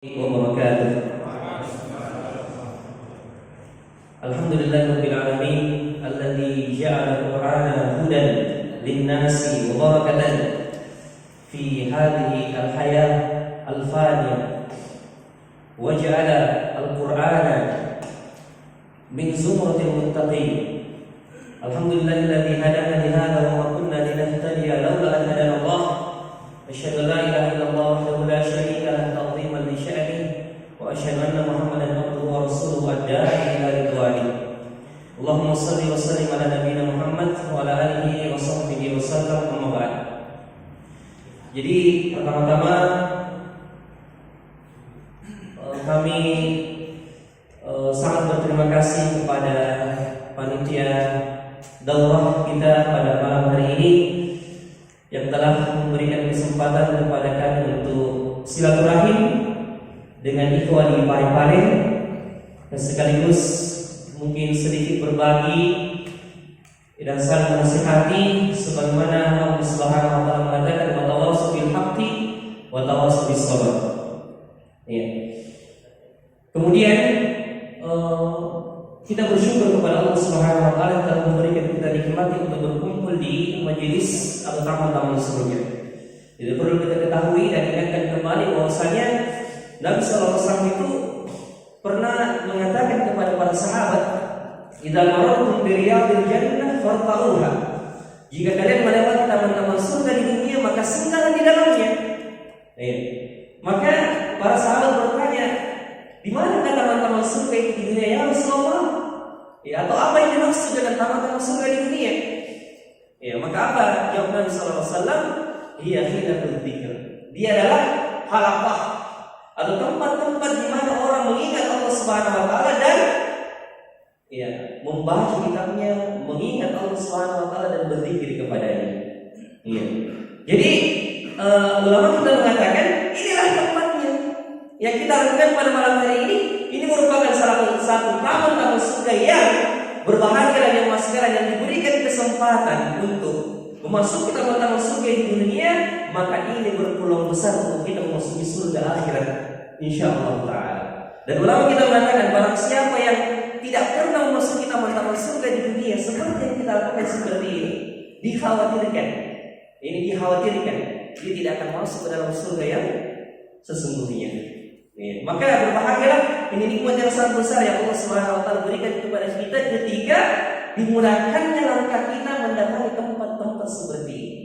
وبركاته. الحمد لله رب العالمين الذي جعل القرآن هدى للناس وبركة في هذه الحياة الفانية، وجعل القرآن من زمرة المتقين. الحمد لله الذي هدانا لهذا وما كنا لنهتدي لولا أن هدانا الله. أشهد أن لا إله إلا الله وحده لا شريك له تعظيما لشأنه، وأشهد أن محمدا عبده ورسوله الداعي إلى رضوانه. اللهم صل وسلم على نبينا Muhammad wa ala alihi wa sahbihi wasallam, amma ba'd. Jadi pertama-tama kami sangat berterima kasih kepada panitia daurah kita pada malam hari ini yang telah memberikan kesempatan kepada kami untuk silaturahim dengan ikhwan di Parepare, dan sekaligus mungkin sedikit berbagi dan saling menasihati sebagaimana Allah Subhanahu wa taala mengatakan, wa tawassaw bil haqqi wa tawassaw bis sabr. Ya. Kemudian kita bersyukur kepada Allah Subhanahu wa taala yang telah memberikan kita nikmati untuk berkumpul di majelis atau taman-taman surga. Jadi perlu kita ketahui dan ingatkan kembali bahwasanya Nabi sallallahu alaihi wasallam itu pernah mengatakan kepada para sahabat, "Idza marartum bi riyadil jannah farta'uha." Jika kalian melewati taman-taman surga di dunia, maka singgahlah di dalamnya. Maka para sahabat bertanya, di mana taman-taman surga itu di dunia ya Rasulullah? Atau apa yang dimaksud dengan taman-taman surga di dunia? Maka apa jawab Nabi sallallahu alaihi wasallam? Dia hilatul dzikr. Dia adalah halaqah atau tempat-tempat di mana orang mengingat Allah Subhanahu wa taala dan membaca kitabnya, mengingat Allah Subhanahu wa taala dan berzikir kepadanya. Jadi ulama kita mengatakan inilah tempatnya yang kita lakukan pada malam hari ini. Ini merupakan salah satu taman-taman surga yang berbahagia dan yang masukkan yang diberikan kesempatan untuk memasuki taman-taman surga di dunia, maka ini berpeluang besar untuk kita memasuki surga akhirat insyaallah taala. Dan ulama kita mengatakan barang siapa yang tidak pernah memasuki taman-taman surga di dunia seperti yang kita lakukan seperti ini, dikhawatirkan dia tidak akan masuk ke dalam surga yang sesungguhnya. Maka berbahagialah, ini nikmat yang sangat besar yang Allah Subhanahu wa taala berikan kepada kita ketika dimudahkannya langkah kita mendatangi tempat-tempat seperti ini.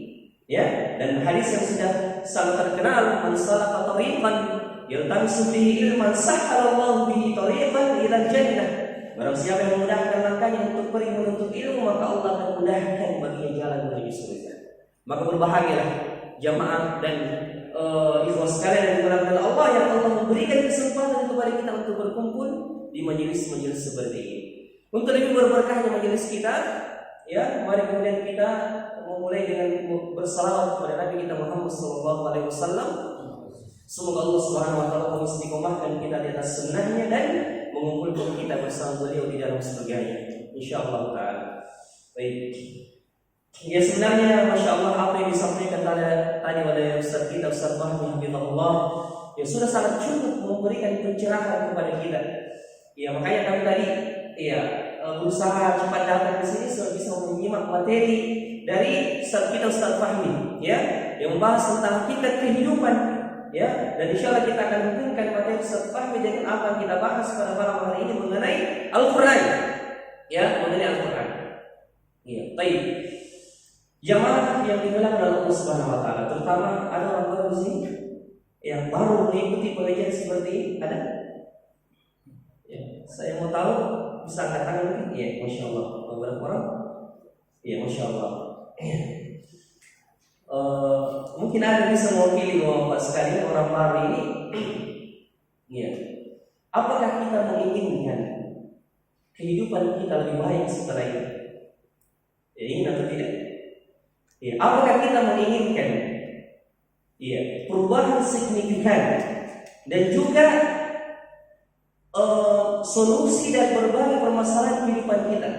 Dan hadis yang sudah sangat terkenal, man salaka tariqan yaltamisu fihi ilman sahhalallahu bihi tariqan ila jannah. Barang siapa yang memudahkan langkahnya untuk pergi menuntut ilmu, maka Allah akan mudahkan baginya jalan menuju surga. Maka berbahagialah jamaah dan ikhwan sekalian yang dimuliakan Allah, yang Allah memberikan kesempatan kepada kita untuk berkumpul di majelis-majelis seperti ini. Untuk lebih berberkahnya majelis kita, mari kemudian kita memulai dengan bersalawat kepada Nabi kita Muhammad sallallahu alaihi wasallam. Semoga Allah Subhanahu wa taala mengistiqomahkan kita di atas sunnahnya dan mengumpulkan kita bersama beliau di dalam surganya insyaallah taala. Baik. Sebenarnya Masya Allah apa yang disampaikan tadi oleh Ustaz kita Ustaz Fahmi Hafizahullah sudah sangat cukup memberikan pencerahan kepada kita. Makanya kami tadi berusaha cepat datang ke sini supaya bisa menyimak materi dari Ustaz kita Ustaz Fahmi yang membahas tentang hakikat kehidupan. Dan insya Allah kita akan hubungkan materi Ustaz Fahmi dengan apa yang kita bahas pada malam hari ini mengenai Al-Quran. Mengenai Al-Quran. Baik. Jamaah yang dimuliakan oleh Allah Subhanahu wa taala, terutama ada orang baru di sini yang baru mengikuti pengajian seperti ini, ada? Saya mau tahu, bisa angkat tangan mungkin? Masya Allah. Beberapa orang? Masya Allah. Mungkin ada bisa mewakili Bapak sekalian orang baru ini. Apakah kita menginginkan kehidupan kita lebih baik setelah ini? Ingin atau tidak? Apakah kita menginginkan perubahan signifikan dan juga solusi dan berbagai permasalahan kehidupan kita?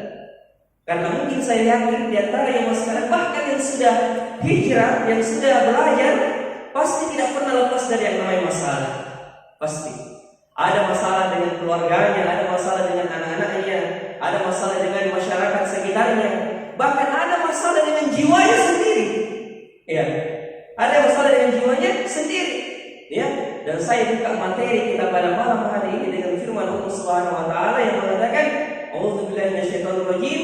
Karena mungkin saya yakin di antara yang sekarang bahkan yang sudah hijrah, yang sudah belajar, pasti tidak pernah lepas dari yang namanya masalah. Pasti. Ada masalah dengan keluarganya, ada masalah dengan anak-anaknya, ada masalah dengan masyarakat sekitarnya, bahkan ada masalah dengan jiwanya sendiri. Ya, ada masalah dengan jiwanya sendiri. Ya, dan saya buka materi kita pada malam hari ini dengan firman Allah Subhanahu wa taala yang mengatakan, "A'udzubillahi minasyaitonirrajim.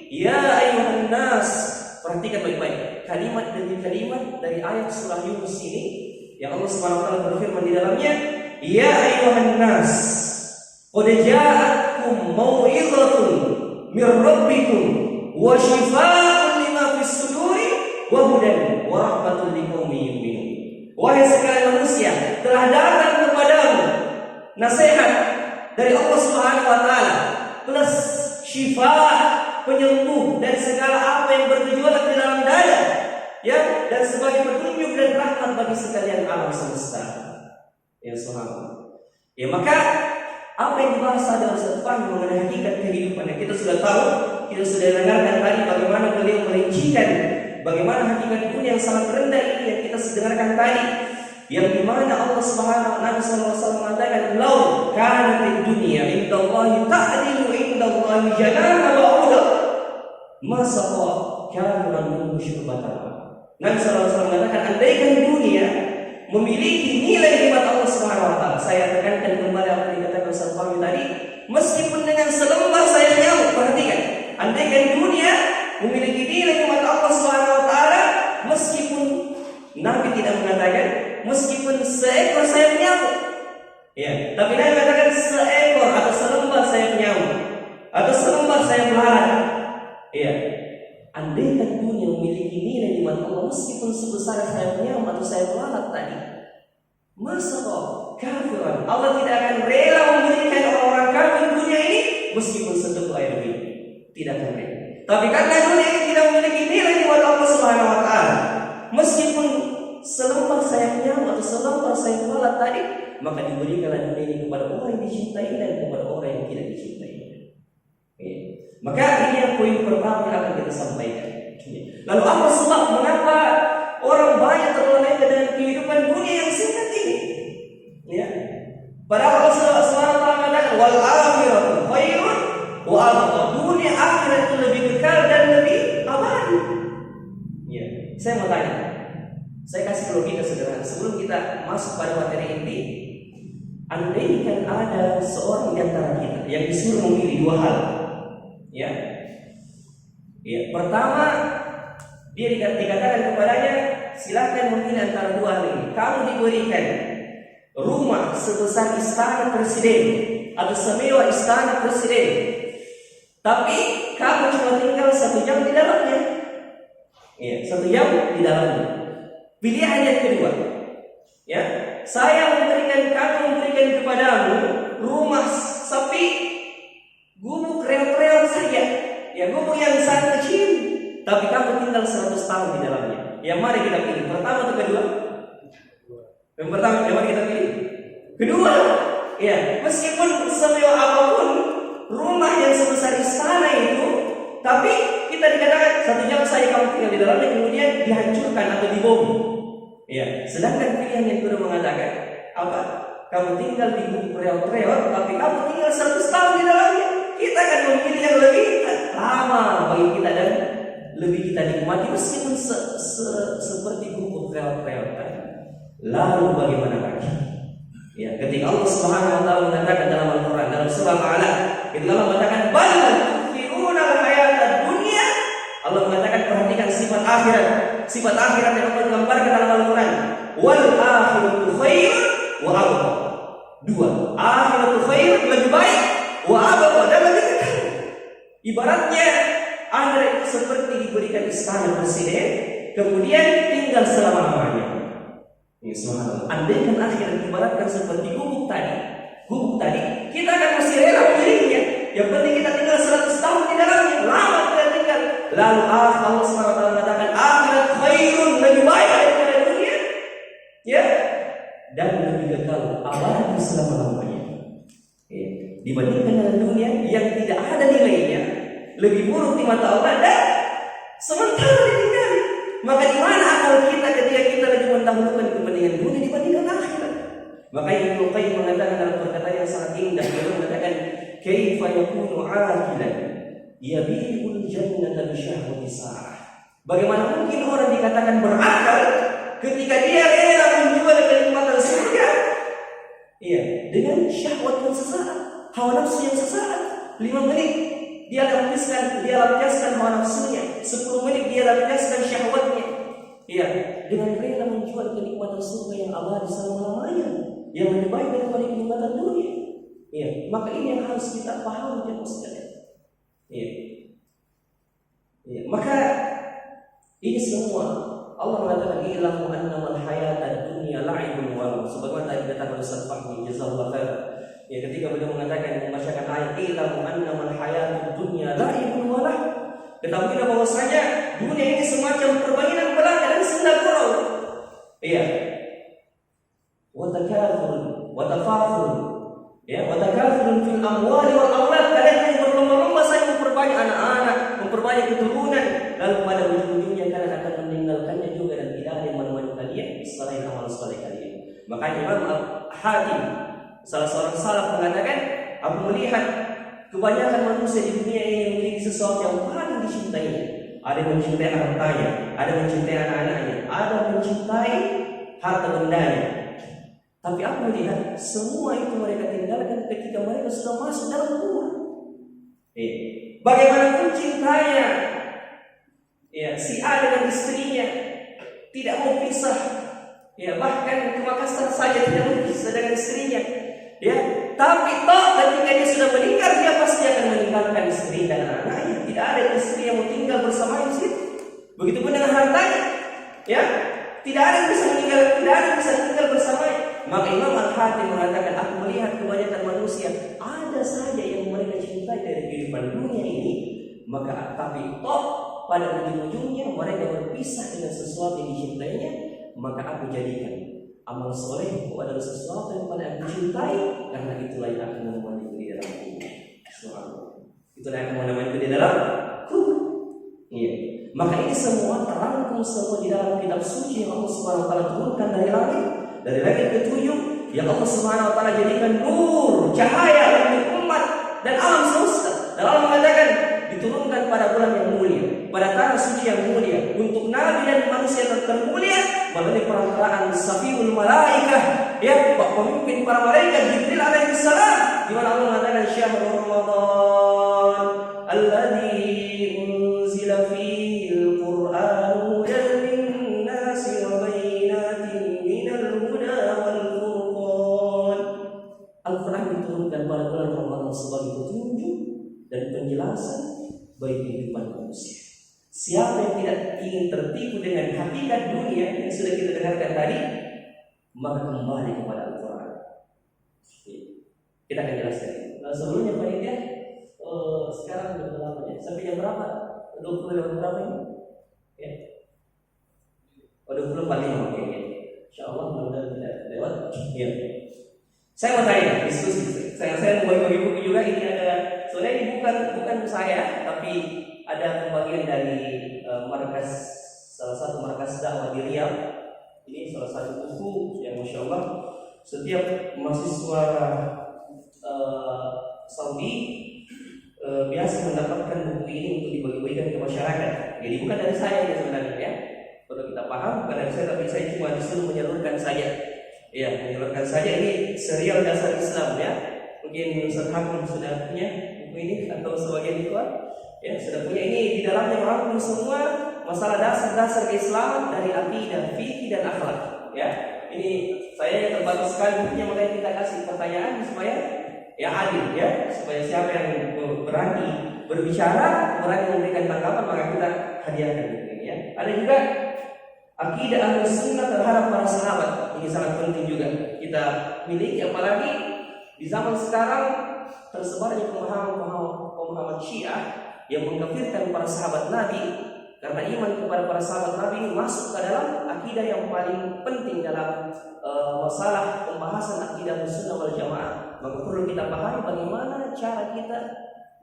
Ya ayyuhan nas." Perhatikan baik-baik kalimat demi kalimat dari ayat surah Yunus ini yang Allah Subhanahu wa taala berfirman di dalamnya, "Ya ayyuhan nas, qad ja'akum mau'izatun mir rabbikum wa shifaa'un lima fis suduri wa hudan wa rahmatun liqaumin yu'minun." Wahai sekalian manusia, telah datang kepadamu nasihat dari Allah Subhanahu wa taala plus syifa, penyembuh dari segala apa yang bergejolak di dalam dada, ya, dan sebagai petunjuk dan rahmat bagi sekalian alam semesta. Ya subhanallah. Ya maka apa yang dibahas adalah satu paham mengenai hakikat kehidupan yang kita sudah tahu, kita sudah dengarkan tadi bagaimana beliau merincikan bagaimana hakikat dunia yang sangat rendah ini yang kita dengarkan tadi, yang dimana Allah Subhanahu wa taala mengatakan, "Lau kanat dunya indallahi ta'dilu indallahi janaha ba'udah, ma saqa kafiran minhu syurbatan." Nabi sallallahu alaihi wasallam mengatakan, andaikan dunia memiliki nilai di mata Allah Subhanahu wa taala, saya tekankan kembali apa yang dikatakan Ustaz Fahmi tadi, meskipun dengan selembar sayap nyamuk, perhatikan, andaikan dunia memiliki nilai di mata Allah Subhanahu wa taala, meskipun Nabi tidak mengatakan meskipun seekor sayap nyamuk, ya, tapi Nabi mengatakan seekor atau selembar sayap nyamuk atau selembar sayap lalat, ya. Andaikan dunia memiliki nilai di mata Allah meskipun sebesar sayap nyamuk atau sayap lalat tadi, masa kok kafiran Allah tidak akan rela memberikan orang-orang kafir dunia ini meskipun seteguk air ini, tidak akan rela. Tapi karena dunia ini tidak memiliki nilai di mata Allah Subhanahu wa taala, meskipun selembar sayap nyamuk atau selembar sayap lalat tadi, maka diberikanlah dunia ini kepada orang yang dicintai dan kepada orang yang tidak dicintai. Ya. Maka ini yang poin pertama yang akan kita sampaikan. Lalu apa sebab mengapa orang banyak terlena dengan kehidupan dunia yang singkat ini? Ya. Padahal Allah SWT mengatakan wal akhiratu khairun wa abqa. Dunia akhirat itu lebih kekal dan lebih abadi. Ya. Saya mau tanya. Saya kasih logika sederhana sebelum kita masuk pada materi inti. Andaikan ada seorang di antara kita yang disuruh memilih dua hal. Ya, pertama dia dikatakan kepadanya silakan memilih antara dua hal ini. Kamu diberikan rumah sebesar istana presiden atau semewah istana presiden, tapi kamu cuma tinggal 1 jam di dalamnya. Ya, 1 jam di dalamnya. Pilihan yang kedua, ya, saya kamu memberikan kepadamu rumah sepi, gubuk reot-reot saja, ya gubuk yang sangat kecil, tapi kamu tinggal 100 tahun di dalamnya. Yang mana kita pilih? Pertama atau kedua? Yang pertama, yang mana kita pilih? Kedua. Ya, meskipun semewah apapun rumah yang sebesar istana itu, tapi kita dikatakan 1 jam saya kamu tinggal di dalamnya, kemudian dihancurkan atau dibom. Ya, sedangkan pilihan yang kedua mengatakan apa? Kamu tinggal di gubuk reot-reot, tapi kamu tinggal 100 tahun di dalamnya. Kita akan memilih yang lebih lama bagi kita dan lebih kita nikmati meskipun seperti gubuk reot-reot. Lalu bagaimana lagi? Ya, ketika Allah Subhanahu wa taala mengatakan dalam Al-Qur'an dalam surah Al-A'la, ketika Allah mengatakan bal tu'thiruna al-hayatad dunya, Allah mengatakan perhatikan sifat akhirat yang Allah gambarkan dalam Al-Qur'an. Wal akhiratu khairun wa abqa. Dua, akhiratu khair lebih baik, wa abqa dan lebih kekal. Ibaratnya Anda itu seperti diberikan istana presiden, kemudian tinggal selama-lamanya. Ini subhanallah. Andaikan akhirat ibaratkan seperti gubuk tadi, kita akan mesti rela memilihnya. Yang penting kita tinggal 100 tahun di dalamnya, lama kita tinggal. Lalu Allah SWT mengatakan akhirat khairun, lebih baik daripada dunia, ya, dan lebih kekal abadi selama-lamanya. Ya. Dibandingkan dengan dunia yang tidak ada nilainya, lebih buruk di mata Allah dan sementara ditinggali. Maka di mana akal kita ketika kita lagi mendahulukan kepentingan dunia dibandingkan akhirat? Maka Ibnu Qayyim mengatakan dalam perkataan yang sangat indah, beliau mengatakan, "Kaifa yakunu 'aqilan yabi'ul jannata bi syahwati sa'ah." Bagaimana mungkin orang dikatakan berakal ketika dia rela menjual kenikmatan surga, dengan syahwat yang sesaat, hawa nafsu yang sesaat. 5 menit dia lampiaskan hawa nafsunya, 10 menit dia lampiaskan syahwatnya. Dengan rela menjual kenikmatan surga yang abadi selama-lamanya, yang lebih baik daripada kenikmatan dunia. Maka ini yang harus kita pahami dan sekalian. Maka ini semua Allah mengatakan ilamu annamal hayatad dunya la'ibun wa lahu. Sebagaimana tadi dikatakan oleh Ustaz Fahmi jazakallahu khair. Ketika beliau membacakan ayat ilamu annamal hayatad dunya la'ibun wa lahu. Ketahuilah bahwasanya dunia ini semacam permainan belaka dan senda gurau. Wa takathurun wa tafakhurun. Wa takathurun fil amwali wal aulad. Kalian hanya berlomba-lomba saja memperbanyak anak-anak, memperbanyak keturunan, lalu pada ujung-ujungnya kalian akan meninggalkannya juga dan tidak ada yang menemani kalian selain amal saleh kalian. Maka Imam Al-Hakim, salah seorang salaf, mengatakan, aku melihat kebanyakan manusia di dunia ini memiliki sesuatu yang paling dicintainya. Ada yang mencintai hartanya, ada yang mencintai anak-anaknya, ada yang mencintai harta bendanya. Tapi aku melihat semua itu mereka tinggalkan ketika mereka sudah masuk dalam rumah. Bagaimana pun cintanya, si A dengan istrinya tidak mau pisah, bahkan ke Makassar saja tidak mau pisah dengan istrinya, tapi ketika dia sudah meninggal, dia pasti akan meninggalkan istri dan anak-anaknya. Tidak ada istri yang mau tinggal bersama di situ. Begitupun dengan hartanya, tidak ada yang bisa meninggal, tidak ada yang bisa tinggal bersamanya. Maka Imam Al-Hakim mengatakan, aku melihat kebanyakan manusia ada saja yang mereka cintai dari kehidupan dunia ini, maka tapi pada ujung-ujungnya mereka berpisah dengan sesuatu yang dicintainya. Maka aku jadikan amal soleh adalah sesuatu yang paling aku cintai, karena itulah yang akan menemani di dalam kubur. Itulah yang akan menemani di dalam kubur. Maka ini semua terangkum semua di dalam kitab suci yang Allah Subhanahu wa taala turunkan dari langit ketujuh, yang Allah Subhanahu wa taala jadikan nur, cahaya bagi umat dan alam semesta. Dan Allah mengatakan diturunkan pada bulan yang mulia, pada tanah suci yang mulia, untuk nabi dan manusia termulia melalui perantaraan Safiul Malaikah, pemimpin para malaikat Jibril alaihi salam, di mana Allah mengatakan syahrul Ramadan alladzi unzila fihi al-Qur'an hudan lin-nasi wa bayyinatin minal huda wal furqan. Al-Qur'an diturunkan pada bulan Ramadan sebagai petunjuk dan penjelasan bagi kehidupan manusia. Siapa yang tidak ingin tertipu dengan hakikat dunia yang sudah kita dengarkan tadi, maka kembali kepada Al-Quran. Kita akan jelaskan. Sebelumnya panitia, sekarang sudah berapa ya? Sampai jam berapa? 20 lewat berapa ini? 20.45. Oke. Insyaallah mudah-mudahan tidak lewat. Saya mau tanya, diskusi. Saya mau bagi buku juga. Ini ada, soalnya ini bukan saya, tapi ada pembagian dari salah satu markas dakwah di Riyadh. Ini salah satu buku yang masya Allah setiap mahasiswa Saudi biasa mendapatkan buku ini untuk dibagi-bagikan ke masyarakat. Jadi bukan dari saya sebenarnya, Kalau kita paham, bukan dari saya, tapi saya cuma disuruh menyalurkan saja. Menyalurkan saja. Ini serial dasar Islam Mungkin Ustaz Hakim sudah punya buku ini atau sebagian itu sudah punya. Ini di dalamnya merangkum semua masalah dasar-dasar keislaman dari akidah, fikih dan akhlak. Ini saya yang terbatas sekali bukunya, makanya kita kasih pertanyaan supaya adil supaya siapa yang berani berbicara, berani memberikan tanggapan, maka kita hadiahkan ini Ada juga akidah Ahlus Sunnah terhadap para sahabat. Ini sangat penting juga kita miliki, apalagi di zaman sekarang tersebarnya pemahaman Syiah yang mengkafirkan para sahabat Nabi, karena iman kepada para sahabat Nabi ini masuk ke dalam akidah yang paling penting dalam masalah pembahasan akidah Sunnah wal Jamaah. Maka perlu kita pahami bagaimana cara kita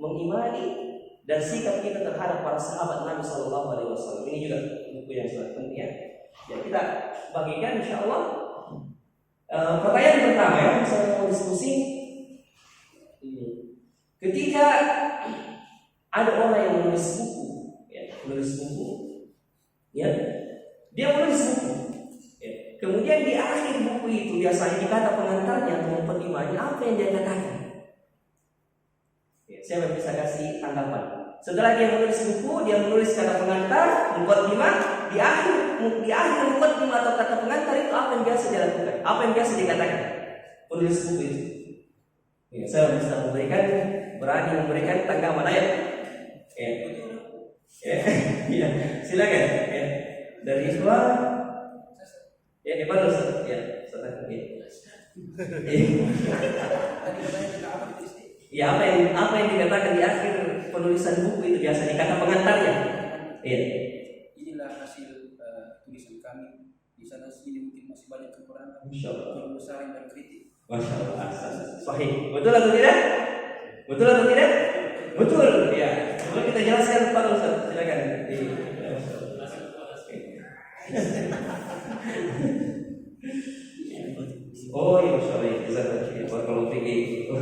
mengimani dan sikap kita terhadap para sahabat Nabi Sallallahu Alaihi Wasallam. Ini juga buku yang sangat penting kita bagikan insyaallah. Pertanyaan pertama ya, saya mau diskusi. Ketika ada orang yang menulis buku, ya, dia menulis buku. Ya. Kemudian di akhir buku itu biasanya di kata pengantarnya atau mukadimahnya apa yang dia katakan? Ya, saya bisa kasih tanggapan. Setelah dia menulis buku, dia menulis kata pengantar, mukadimah. Di akhir mukadimah atau kata pengantar itu apa yang biasa dia lakukan? Apa yang biasa dikatakan penulis buku itu? Ya, saya bisa berani memberikan tanggapan ayat. Ya, ya, silakan. Ya, dari Iswa. Ya, hebat Ustaz. Ya, Ustaz. Ya, apa yang dikatakan di akhir penulisan buku itu biasa dikata pengantarnya. Iya. Inilah hasil tulisan kami. Di sana sini mungkin masih banyak kekurangan. Insyaallah. Saran dan kritik. Masya Allah. Sahih. Betul atau tidak? Betul atau tidak? Betul. Ya. Coba kita jelaskan kepada Ustaz. Silakan. Oh iya, Masya Allah. Barakallahu fiik.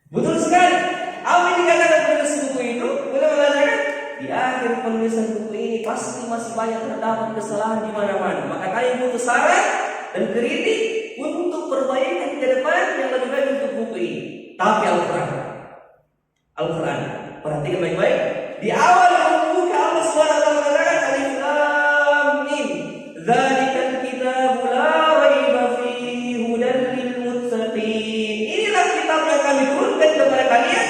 Betul sekali. Apa yang dikatakan penulis buku itu? Boleh mengatakan di akhir penulisan buku ini pasti masih banyak terdapat kesalahan di mana-mana. Maka kalian butuh saran dan kritik untuk perbaikan ke depan yang lebih baik untuk buku ini. Tapi Al-Quran, perhatikan baik-baik. Di awal buku Allah SWT mengatakan Alif Lam Mim, Dzalikal kitabu la raiba fihi hudan lil muttaqin. Inilah kitab yang kami turunkan kepada kalian.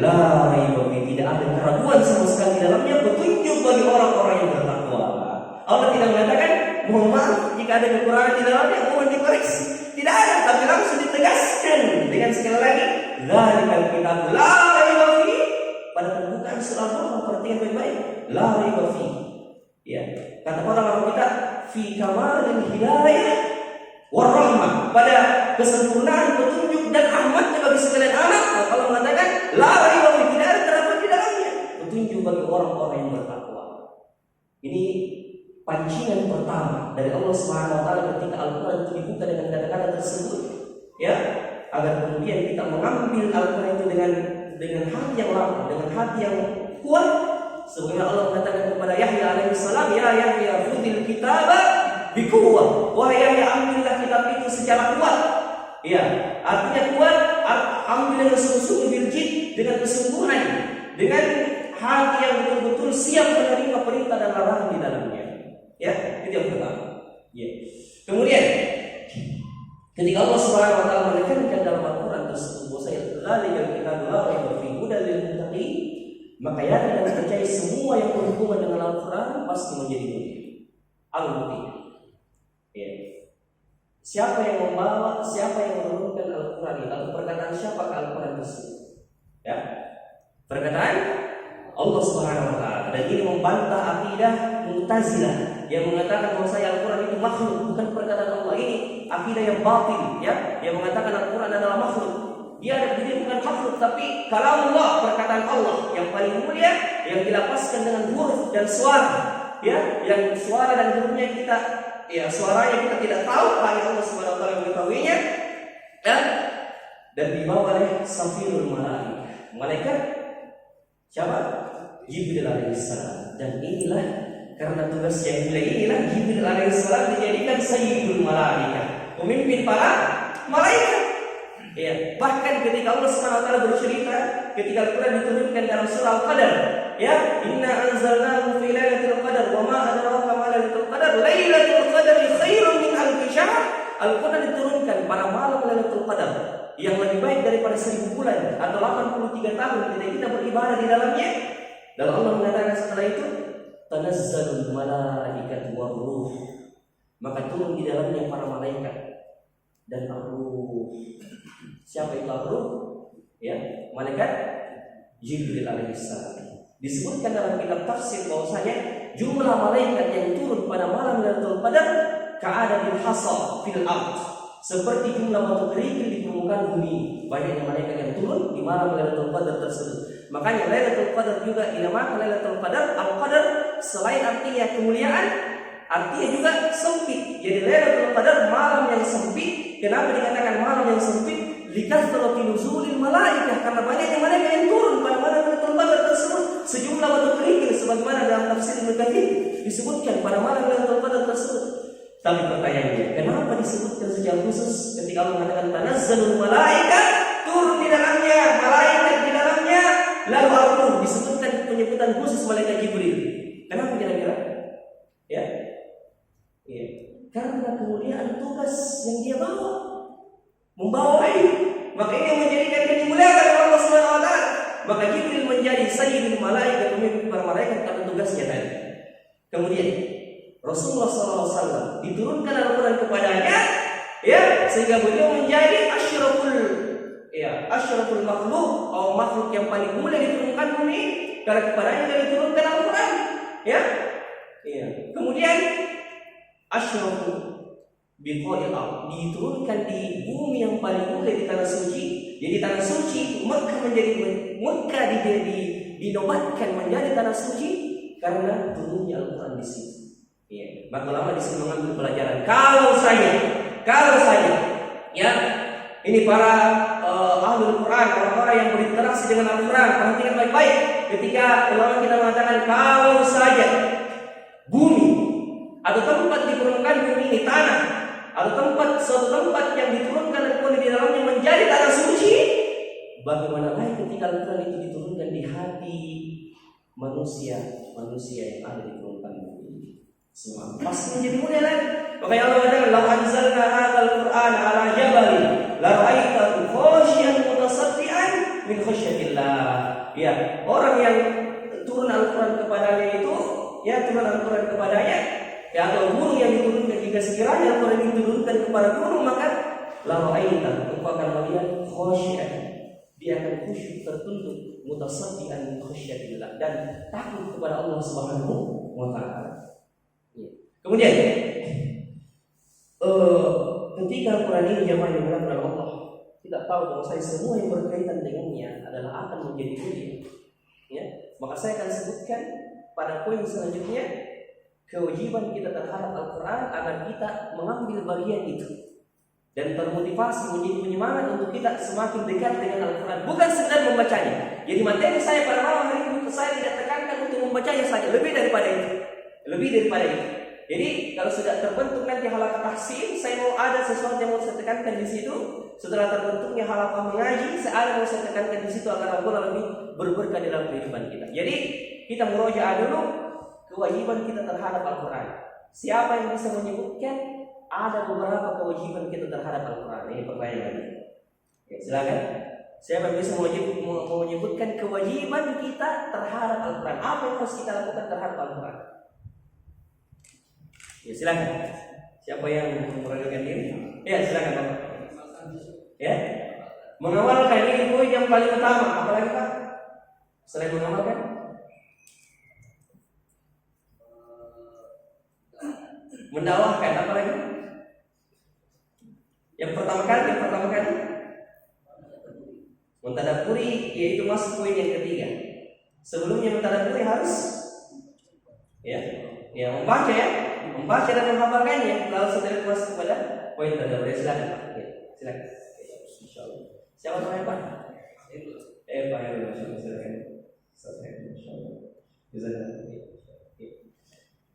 La raiba fihi, tidak ada keraguan sama sekali di dalamnya, petunjuk bagi orang-orang yang bertakwa. Allah tidak mengatakan mohon maaf jika ada kekurangan di dalamnya, mohon dikoreksi. Tidak ada, tapi langsung ditegaskan dengan sekali lagi, Dzalikal kitabu la raiba fihi. Pada pembukaan surah Al-Baqarah perhatikan baik-baik, la raiba fihi. Ya, kata orang kita fi kamalil hidayah war rahmah, pada kesempurnaan petunjuk dan rahmatnya bagi sekalian anak. Allah mengatakan la raiba fihi, tidak ada keraguan di dalamnya, petunjuk bagi orang-orang yang bertakwa. Ini pancingan pertama dari Allah Subhanahu wa taala ketika Al-Qur'an itu dibuka dengan kata-kata tersebut, ya, agar kemudian kita mengambil Al-Qur'an itu dengan hati yang lapang, dengan hati yang kuat. Sebagaimana Allah mengatakan kepada Yahya alaihissalam, ya Yahya khudhil kitaba biquwwah, wahai Yahya, ambillah kitab itu secara kuat. Ya, artinya kuat, ambil dengan sungguh-sungguh, biljid, dengan kesungguhan, dengan hati yang betul-betul siap menerima perintah dan larangan di dalamnya. Ya, itu yang pertama. Ya. Kemudian ketika Allah Subhanahu wa taala menekankan dalam Al-Qur'an tersebut bahwa dzalikal kitabu la raiba fihi hudan lil muttaqin, maka yakin dan percaya semua yang berhubungan dengan Al-Qur'an pasti menjadi mulia. Al-Muti. Ya. Siapa yang membawa, siapa yang menurunkan Al-Qur'an ini? Lalu perkataan siapa ke Al-Qur'an tersebut? Ya. Perkataan Allah Subhanahu wa taala. Dan ini membantah akidah Mu'tazilah yang mengatakan bahwa Al-Quran itu makhluk, bukan perkataan Allah. Ini akidah yang batil, ya, yang mengatakan Al-Quran adalah makhluk. Dia bukan makhluk, tapi kalamullah, perkataan Allah yang paling mulia, yang dilapaskan dengan huruf dan suara, ya, yang suara dan hurufnya kita, ya, suaranya kita tidak tahu, hanya Allah Subhanahu wa taala mengetahuinya, ya, dan dibawa oleh Safirul Malaikat siapa? Jibril alaihissalam. Dan inilah karena tugas yang mulia inilah Jibril alaihissalam dijadikan sayyidul malaikat, pemimpin para malaikat. Ya, bahkan ketika Allah Subhanahu wa taala bercerita ketika Al-Qur'an diturunkan dalam surah Al-Qadar, ya, inna anzalnahu fi lailatul qadar wa ma adraka ma lailatul qadar, lailatul qadri khairun min alfi syahr. Al-Qur'an diturunkan pada malam Lailatul Qadar yang lebih baik daripada 1000 bulan atau 83 tahun ketika kita beribadah di dalamnya. Dan Allah mengatakan setelah itu, tanazzalul malaikatu war-ruh, maka turun di dalamnya para malaikat dan ar-ruh. Siapa itu ar-ruh? Ya, malaikat Jibril alaihissalam. Disebutkan dalam kitab tafsir bahwasanya jumlah malaikat yang turun pada malam Lailatul Qadar ka'adatil hasa fil ard, seperti jumlah batu kerikil di permukaan bumi. Banyaknya malaikat yang turun di malam Lailatul Qadar tersebut. Makanya Lailatul Qadar juga dinamakan Lailatul Qadar. Al-Qadar selain artinya kemuliaan, artinya juga sempit. Jadi Lailatul Qadar malam yang sempit. Kenapa dikatakan malam yang sempit? Likathrati nuzulil malaikah, karena banyaknya malaikat yang turun pada malam Lailatul Qadar tersebut. Sejumlah batu kerikil sebagaimana dalam tafsir Ibnu Katsir disebutkan pada malam Lailatul Qadar tersebut. Tapi pertanyaannya, kenapa disebutkan secara khusus ketika Allah mengatakan tanazzalul malaikah, turun di dalamnya malaikat di dalamnya, lalu Allah disebutkan penyebutan khusus malaikat Jibril. Kenapa kira-kira? Ya, iya. Karena kemuliaan tugas yang dia bawa, membawa wahyu. Maka ini yang menjadikan dia dimuliakan oleh Allah Subhanahu wa taala. Maka Jibril menjadi sayyidul malaikat, pemimpin para malaikat karena tugasnya tadi. Kemudian Rasulullah SAW diturunkan Al-Quran kepadanya, ya, sehingga beliau menjadi asyraful makhluk, atau makhluk yang paling mulia diturunkan bumi, karena kepadanya telah diturunkan Al-Quran, ya. Iya. Kemudian asyrafu biqa'il ardh, diturunkan di bumi yang paling mulia, di tanah suci. Jadi tanah suci Mekah dinobatkan menjadi tanah suci karena turunnya Al-Quran di situ. Ya, maka ulama di sini mengambil pelajaran. Kalau saja, ya, ini para ahlul Quran, orang-orang yang berinteraksi dengan Al-Quran, perhatikan baik-baik. Ketika ulama kita mengatakan kalau saja bumi atau tempat diturunkan bumi ini tanah, atau suatu tempat yang diturunkan Al-Quran di dalamnya menjadi tanah suci, bagaimana lagi ketika Al-Quran itu diturunkan di hati manusia yang ada di permukaan bumi? Semua pasti menjadi mulia lagi. Makanya Allah mengatakan, "Lau anzalna hadzal Qur'an 'ala jabalin la ra'aitahu khashyan mutasaddian min khasyatillah." Ya, orang yang turun Al-Quran kepadanya itu, ya, turun Al-Quran kepadanya, ya, atau gunung yang diturunkan, jika sekiranya Al-Quran diturunkan kepada gunung, maka la ra'aitahu, engkau akan melihat khashyan, dia akan khusyuk, tertunduk, mutasaddian min khasyatillah, dan takut kepada Allah Subhanahu wa taala. Kemudian ketika Al-Quran ini jamaah yang dimuliakan oleh Allah, kita tahu bahwa semua yang berkaitan dengannya adalah akan menjadi mulia. Ya, maka saya akan sebutkan pada poin selanjutnya kewajiban kita terhadap Al-Quran agar kita mengambil bagian itu dan termotivasi, menjadi penyemangat untuk kita semakin dekat dengan Al-Quran, bukan sekedar membacanya. Jadi materi saya pada malam hari ini saya tidak tekankan untuk membacanya saja, lebih daripada itu. Jadi kalau sudah terbentuk nanti halaqah tahsin, saya mau ada sesuatu yang mau saya tekankan di situ. Setelah terbentuknya halaqah mengaji, saya mau saya tekankan di situ agar Allah lebih berberkah dalam kehidupan kita. Jadi kita murojaah dulu kewajiban kita terhadap Al-Quran. Siapa yang bisa menyebutkan ada beberapa kewajiban kita terhadap Al-Quran? Ini pertanyaannya. Ya, silakan. Siapa yang bisa menyebutkan kewajiban kita terhadap Al-Quran? Apa yang harus kita lakukan terhadap Al-Quran? Ya, silakan. Siapa yang memperagakan diri? Ya, silakan Bapak. Ya, mengamalkan ini poin yang paling utama. Apalagi Pak? Selain mengamalkan, mendakwahkan, apa lagi? Yang pertama kali mentadaburi, yaitu masuk poin yang ketiga. Sebelumnya mentadaburi harus membaca dan menghafalkannya. Lalu setelah masuk kepada poin tadabur. Silakan Pak. Ya, silakan. Insyaallah. Siapa namanya Pak? Pak Heru. Silakan. Insyaallah.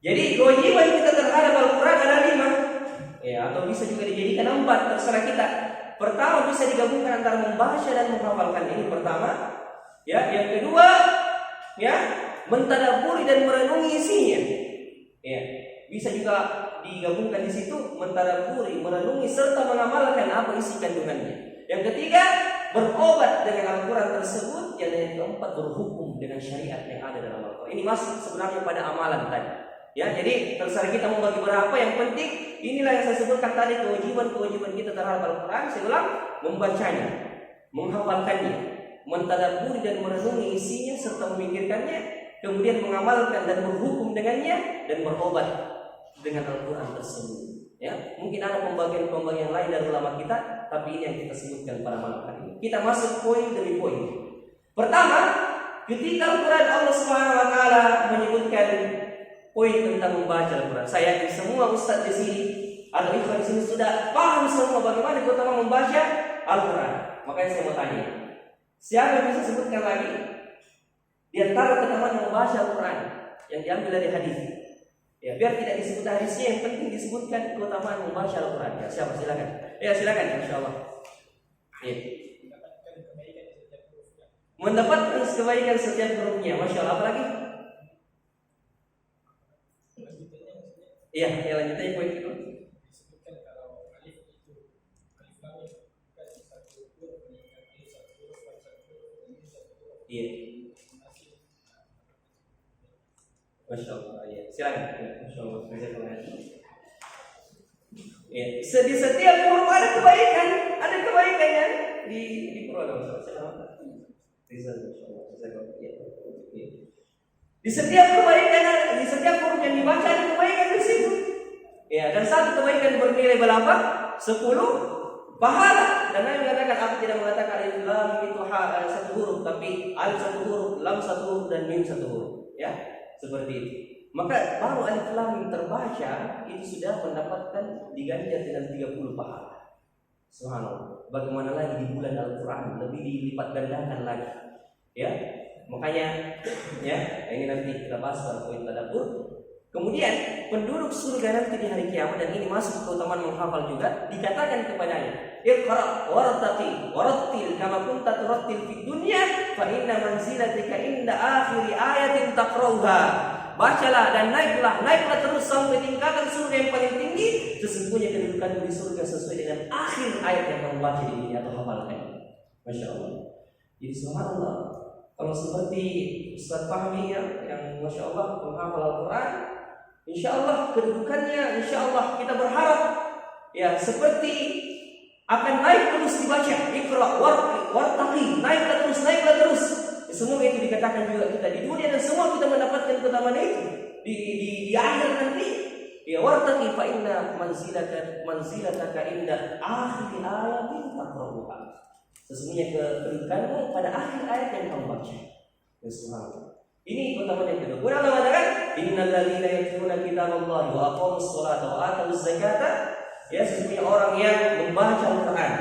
Jadi kewajiban kita terhadap Al-Quran ada 5, ya, atau bisa juga dijadikan 4, terserah kita. Pertama, bisa digabungkan antara membaca dan menghafalkan. Ini pertama. Ya, yang kedua, ya, mentadaburi dan merenungi isinya. Ya, bisa juga digabungkan di situ, mentadaburi, merenungi serta mengamalkan apa isi kandungannya. Yang ketiga, berobat dengan Al-Quran tersebut. Yang keempat, berhukum dengan syariat yang ada dalam Al-Quran. Ini masih sebenarnya pada amalan tadi. Ya, jadi terserah kita mau bagi berapa. Yang penting inilah yang saya sebutkan tadi, kewajiban kita terhadap Al-Quran. Saya ulang, membacanya, menghafalkannya, mentadaburi dan merenungi isinya serta memikirkannya, kemudian mengamalkan dan berhukum dengannya, dan berobat dengan Al-Quran tersebut. Ya, mungkin ada pembagian lain dari ulama kita, tapi ini yang kita sebutkan pada malam hari ini. Kita masuk poin demi poin. Pertama, ketika Al-Quran Allah Subhanahu wa taala menyebutkan poin tentang membaca Al-Quran. Saya yakin semua ustadz di sini atau ikhwan di sini sudah paham semua bagaimana keutamaan membaca Al-Quran. Makanya saya mau tanya, siapa yang bisa sebutkan lagi di antara keutamaan membaca Al-Quran yang diambil dari hadis? Ya, biar tidak disebut hadisnya, yang penting disebutkan keutamaan membaca Al-Quran. Ya, siapa? Silakan. Ya, silakan, insyaallah. Ya. Mendapatkan kebaikan setiap hurufnya, masya Allah. Apalagi? Iya, yang lanjutnya poin kedua. Iya. Masya Allah. Ya. Silakan. Ya, masya Allah. Ya. Di setiap huruf ada kebaikannya di program. Di setiap kebaikan, di setiap huruf yang dibaca ada kebaikan di situ. Ya, dan satu kebaikan bernilai berapa? 10 pahala. Dan Nabi mengatakan, aku tidak mengatakan alif lam itu satu huruf, tapi alif satu huruf, lam satu huruf, dan mim satu huruf. Ya, seperti itu. Maka baru alif lam yang terbaca itu sudah mendapatkan diganjar dengan 30 pahala. Subhanallah. Bagaimana lagi di bulan Al-Quran lebih dilipat gandakan lagi. Ya, makanya ya ini nanti kita bahas pada poin tadabbur. Kemudian penduduk surga nanti di hari kiamat, dan ini masuk keutamaan menghafal juga, dikatakan kepadanya, Iqra wartaqi warattil kama kunta turattil fid dunya fa inna manzilatika inda akhir ayatin taqrauha. Bacalah dan naiklah terus sampai tingkatan surga yang paling tinggi. Sesungguhnya kedudukan di surga sesuai dengan akhir ayat yang kamu baca di dunia atau hafalkan. Masya Allah. Jadi subhanallah, kalau seperti Ustaz Fahmi yang Masya Allah menghafal Al-Quran, insya Allah kedudukannya, insya Allah kita berharap ya seperti akan naik terus dibaca. Iqra wartaqi, naiklah terus. Semua itu dikatakan juga kita di dunia, dan semua kita mendapatkan keutamaan itu di akhir nanti. Ya wartaqi fa inna manzilataka inda akhir ayatin taqra'uha. Sesungguhnya kedudukanmu pada akhir ayat yang kamu baca. Subhanallah. Ini keutamaan yang kedua. Kemudian Allah mengatakan, innal ladzina yatluna kitaballahi wa aqamus sholata wa atuz zakata. Ya, sesungguhnya orang yang membaca Al-Quran,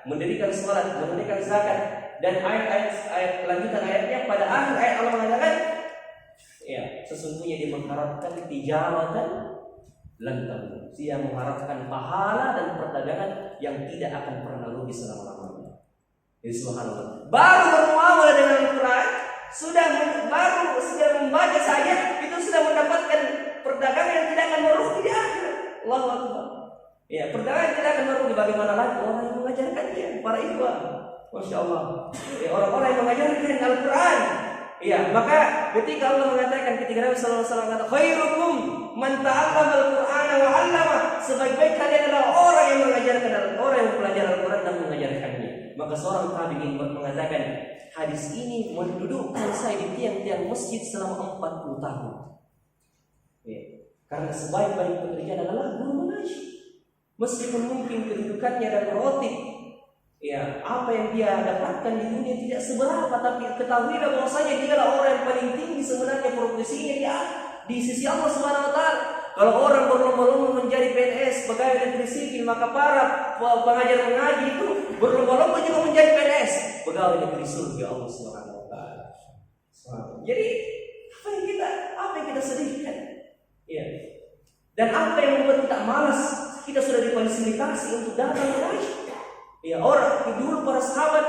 mendirikan salat, menunaikan zakat, dan ayat lanjutan ayatnya pada akhir ayat Allah mengatakan, ya, sesungguhnya dia mengharapkan tijaratan lan tabur. Dia mengharapkan pahala dan perdagangan yang tidak akan pernah rugi selama-lamanya. Jadi subhanallah. Baru bermuamalah dengan Al-Quran, sudah membaca saja, itu sudah mendapatkan perdagangan yang tidak akan merugi di akhirat. Allahu Akbar. Ya, perdagangan tidak akan merugi. Bagaimana lagi orang yang mengajarkannya, para ikhwan. Masya Allah. Ya, orang-orang yang mengajarkan Al-Quran. Ya, maka ketika Allah mengatakan, ketika Nabi sallallahu alaihi wasallam kata, khairukum man ta'allama al-Qur'ana wa 'allama, sebaik-baik kalian adalah orang yang mengajarkan orang yang belajar Al-Quran dan mengajarkannya. Maka seorang tabi'in mengatakan, hadis ini mendudukkan saya di tiang-tiang masjid selama 40 tahun. Ya, karena sebaik-baik pekerjaan adalah guru mengaji. Meskipun mungkin kedudukannya dan roti, ya, apa yang dia dapatkan di dunia tidak seberapa, tapi ketahuilah bahwasanya dia adalah orang yang paling tinggi sebenarnya profesinya di sisi Allah Subhanahu wa taala. Kalau orang berlomba-lomba menjadi PNS, pegawai negeri sipil, maka para pengajar mengaji itu berlomba-lomba juga menjadi PNS, pegawai negeri surga Allah Subhanahu wa taala. Jadi apa yang kita sedihkan? Ya. Dan apa yang membuat kita malas? Kita sudah difasilitasi untuk datang mengaji. Ya, orang dulu para sahabat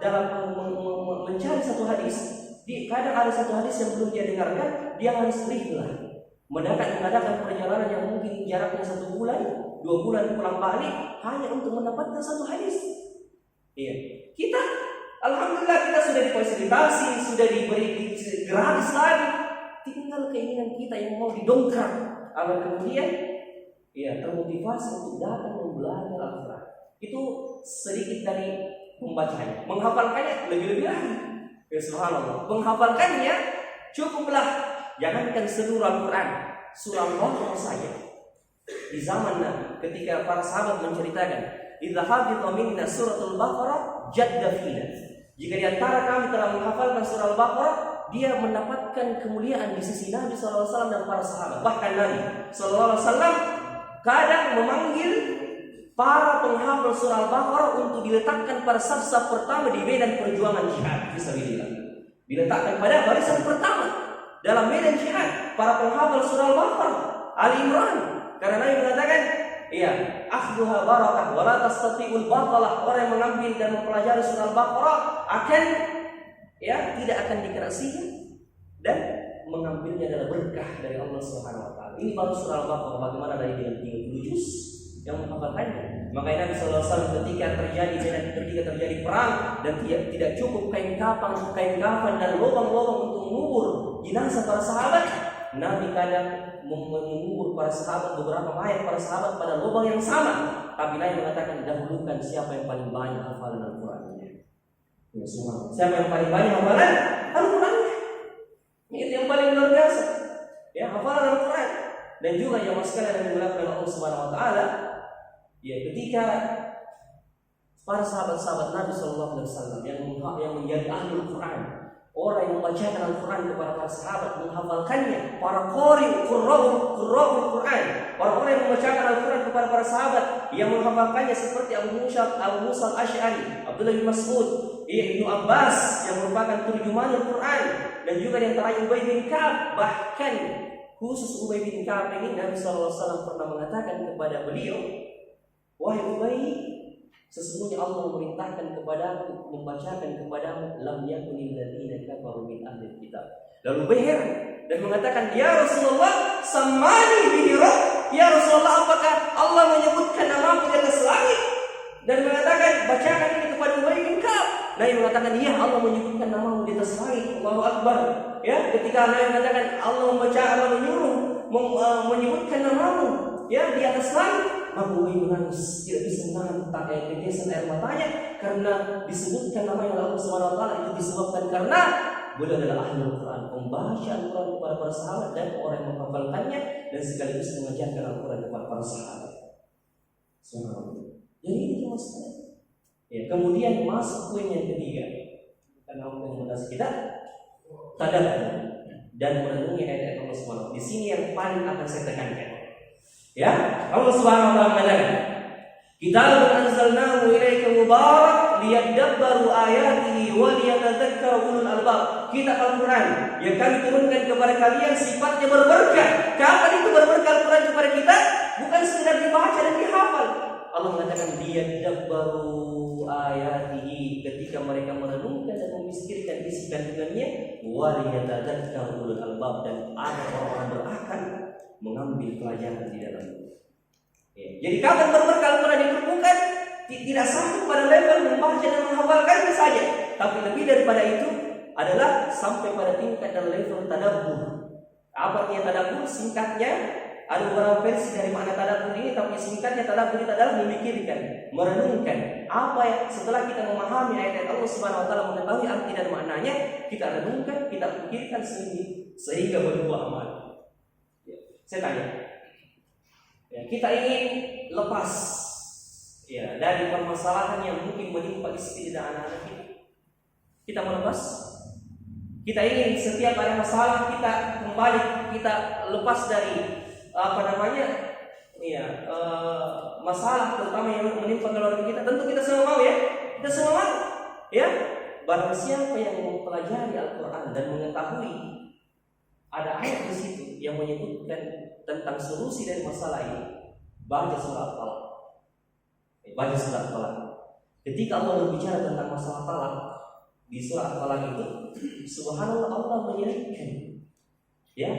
dalam mencari satu hadis, kadang ada satu hadis yang belum dia dengarkan, dia harus rihlah, mengadakan perjalanan yang mungkin jaraknya 1 bulan, 2 bulan pulang balik hanya untuk mendapatkan satu hadis. Iya, kita alhamdulillah kita sudah difasilitasi, sudah diberi gratis lagi, tinggal keinginan kita yang mau didongkrak agar kemudian ya termotivasi untuk datang belajar Al-Quran. Itu sedikit dari membacanya. Menghafalkannya lebih-lebih lagi. Ya subhanallah. Menghafalkannya cukuplah, jangankan seluruh Al-Quran, surah Al-Baqarah saja. Di zaman ketika para sahabat menceritakan, idza hafidha minna suratul Baqarah jadda fina. Jika di antara kami telah menghafalkan surah Al-Baqarah, dia mendapatkan kemuliaan di sisi Nabi SAW dan para sahabat. Bahkan Nabi SAW kadang memanggil para penghafal surah Al-Baqarah untuk diletakkan pada saf-saf pertama di medan perjuangan jihad fisabilillah. Diletakkan pada barisan pertama dalam medan jihad para penghafal surah Al-Baqarah, Ali Imran. Karena Nabi mengatakan, iya, akhduha barakah wa la tastati'ul batalah. Orang yang mengambil dan mempelajari surah Al-Baqarah akan tidak akan dikerasikan dan mengambilnya adalah berkah dari Allah Subhanahu wa taala. Ini baru surah Al-Baqarah, bagaimana dari dengan 30 juz yang menghafalkannya. Makanya Nabi sallallahu alaihi wasallam ketika terjadi perang dan tidak cukup kain kafan dan lubang-lubang untuk mengubur jenazah para sahabat, Nabi kadang mengubur para sahabat, beberapa mayat para sahabat pada lubang yang sama. Tapi Nabi mengatakan, dahulukan siapa yang paling banyak hafalan Al-Qur'annya. Ya, siapa yang paling banyak hafalan Al-Qur'annya? Itu yang paling luar biasa. Ya, hafalan Al-Qur'an. Dan juga yang sekalian yang dimuliakan oleh Allah Subhanahu wa taala, ya, ketika para sahabat-sahabat Nabi sallallahu alaihi wasallam yang menjadi ahli Al-Qur'an, orang yang membacakan Al-Quran kepada para sahabat, menghafalkannya, para qurra'ul Quran, orang-orang yang membacakan Al-Quran kepada para sahabat, yang menghafalkannya seperti Abu Musa Al-Asy'ari, Abdullah bin Mas'ud, Ibnu Abbas yang merupakan turjuman Al-Quran, dan juga yang terakhir Ubay bin Ka'ab. Bahkan khusus Ubay bin Ka'ab ini Nabi SAW pernah mengatakan kepada beliau, wahai Ubay, sesungguhnya Allah memerintahkan kepadaku membacakan kepadamu lam yakunil ladzina kafaru min ahli kitab. Lalu berheran dan mengatakan, ya Rasulullah, samani bihi rabb. Ya Rasulullah, apakah Allah menyebutkan namamu di atas langit? Dan mengatakan, bacakan ini kepada Ubay bin Ka'ab. Nabi mengatakan, iya, Allah menyebutkan namamu di atas langit. Allahu Akbar. Ya, ketika Nabi mengatakan Allah menyuruh menyebutkan namamu ya di atas langit, maka Ubay menangis, tidak bisa menahan tetesan air matanya karena disebutkan nama yang Allah Subhanahu wa taala. Itu disebabkan karena beliau adalah ahli Al-Quran, pembaca Al-Quran kepada para sahabat dan orang yang menghafalkannya dan sekaligus mengajarkan Al-Quran kepada para sahabat. Jadi itu maksudnya. Ya, kemudian masuk poin yang ketiga, karena Allah mengasihi kita, tadabbur dan merenungi ayat Allah Subhanahu. Di sini yang paling akan saya tekankan. Ya, Allah Subhanahu wa taala mengatakan, "Kitabun anzalnahu ilaika mubarak liyadabbaru ayatihi wa liyatadzakkara ulul albab." Kitab Al-Quran yang kami turunkan kepada kalian sifatnya berberkah. Kapan itu berberkah Al-Quran kepada kita? Bukan sekedar dibaca dan dihafal. Allah mengatakan liyadabbaru ayatihi, ketika mereka merenungkan dan memikirkan isi kandungannya, wa liyatadzakkara ulul albab, dan ada orang berakal mengambil pelajaran di dalamnya. Ya. Jadi kapan berberkah Al-Quran diperlukan? Tidak sampai pada level membaca dan menghafalkannya saja, tapi lebih daripada itu adalah sampai pada tingkat dan level tadabbur. Apa artinya tadabbur? Singkatnya, ada beberapa versi dari makna tadabbur ini, tapi singkatnya tadabbur itu adalah memikirkan, merenungkan apa yang setelah kita memahami ayat Allah Subhanahu wa taala, mengetahui arti dan maknanya, kita renungkan, kita pikirkan sehingga berbuah amal. Saya tanya, ya, kita ingin lepas ya dari permasalahan yang mungkin menimpa istri dan anak-anak kita. Kita mau lepas? Kita ingin setiap ada masalah kita kembali, kita lepas dari masalah terutama yang menimpa keluarga kita. Tentu kita semua mau ya, kita semua mau ya. Barang siapa yang mempelajari Al-Quran dan mengetahui ada ayat di situ yang menyebutkan tentang solusi dari masalah ini, baca surah Al-Talaq. Baca surah Al-Talaq. Ketika Allah berbicara tentang masalah talak di surah Al-Talaq itu, subhanallah, Allah menyebutkan ya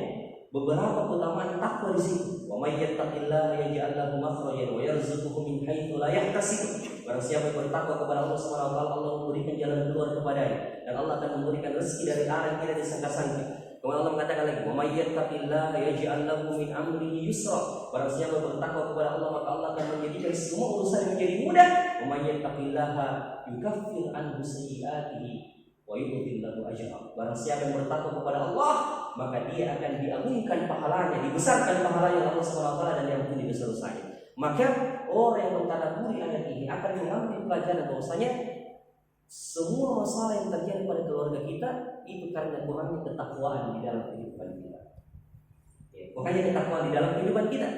beberapa keutamaan takwa di situ. Wa may yattaqillaha yaj'al lahu makhrajan wa yarzuquhu min haitsu la yahtasib. Barang siapa yang bertakwa kepada Allah Subhanahu wa taala, Allah memberikan jalan keluar kepadanya dan Allah akan memberikan rezeki dari arah yang tidak disangka-sangka. Kemudian Allah mengatakan lagi, "Wa may yattaqillaha yaj'al lahu min amrihi yusra." Barang siapa bertakwa kepada Allah, maka Allah akan menjadikan semua urusan menjadi mudah. "Wa may yattaqillaha yukaffir anhu sayyi'atihi wa yu'ti lahu ajran." Barang siapa yang bertakwa kepada Allah, maka dia akan diagungkan pahalanya, dibesarkan pahalanya Allah Subhanahu wa taala dan diampuni dosa-dosanya. Maka orang yang mentadabburi ayat ini akan mengambil pelajaran bahwasanya semua masalah yang terjadi pada keluarga kita itu karena kurangnya ketakwaan di dalam kehidupan kita. Ya, makanya ketakwaan di dalam kehidupan kita.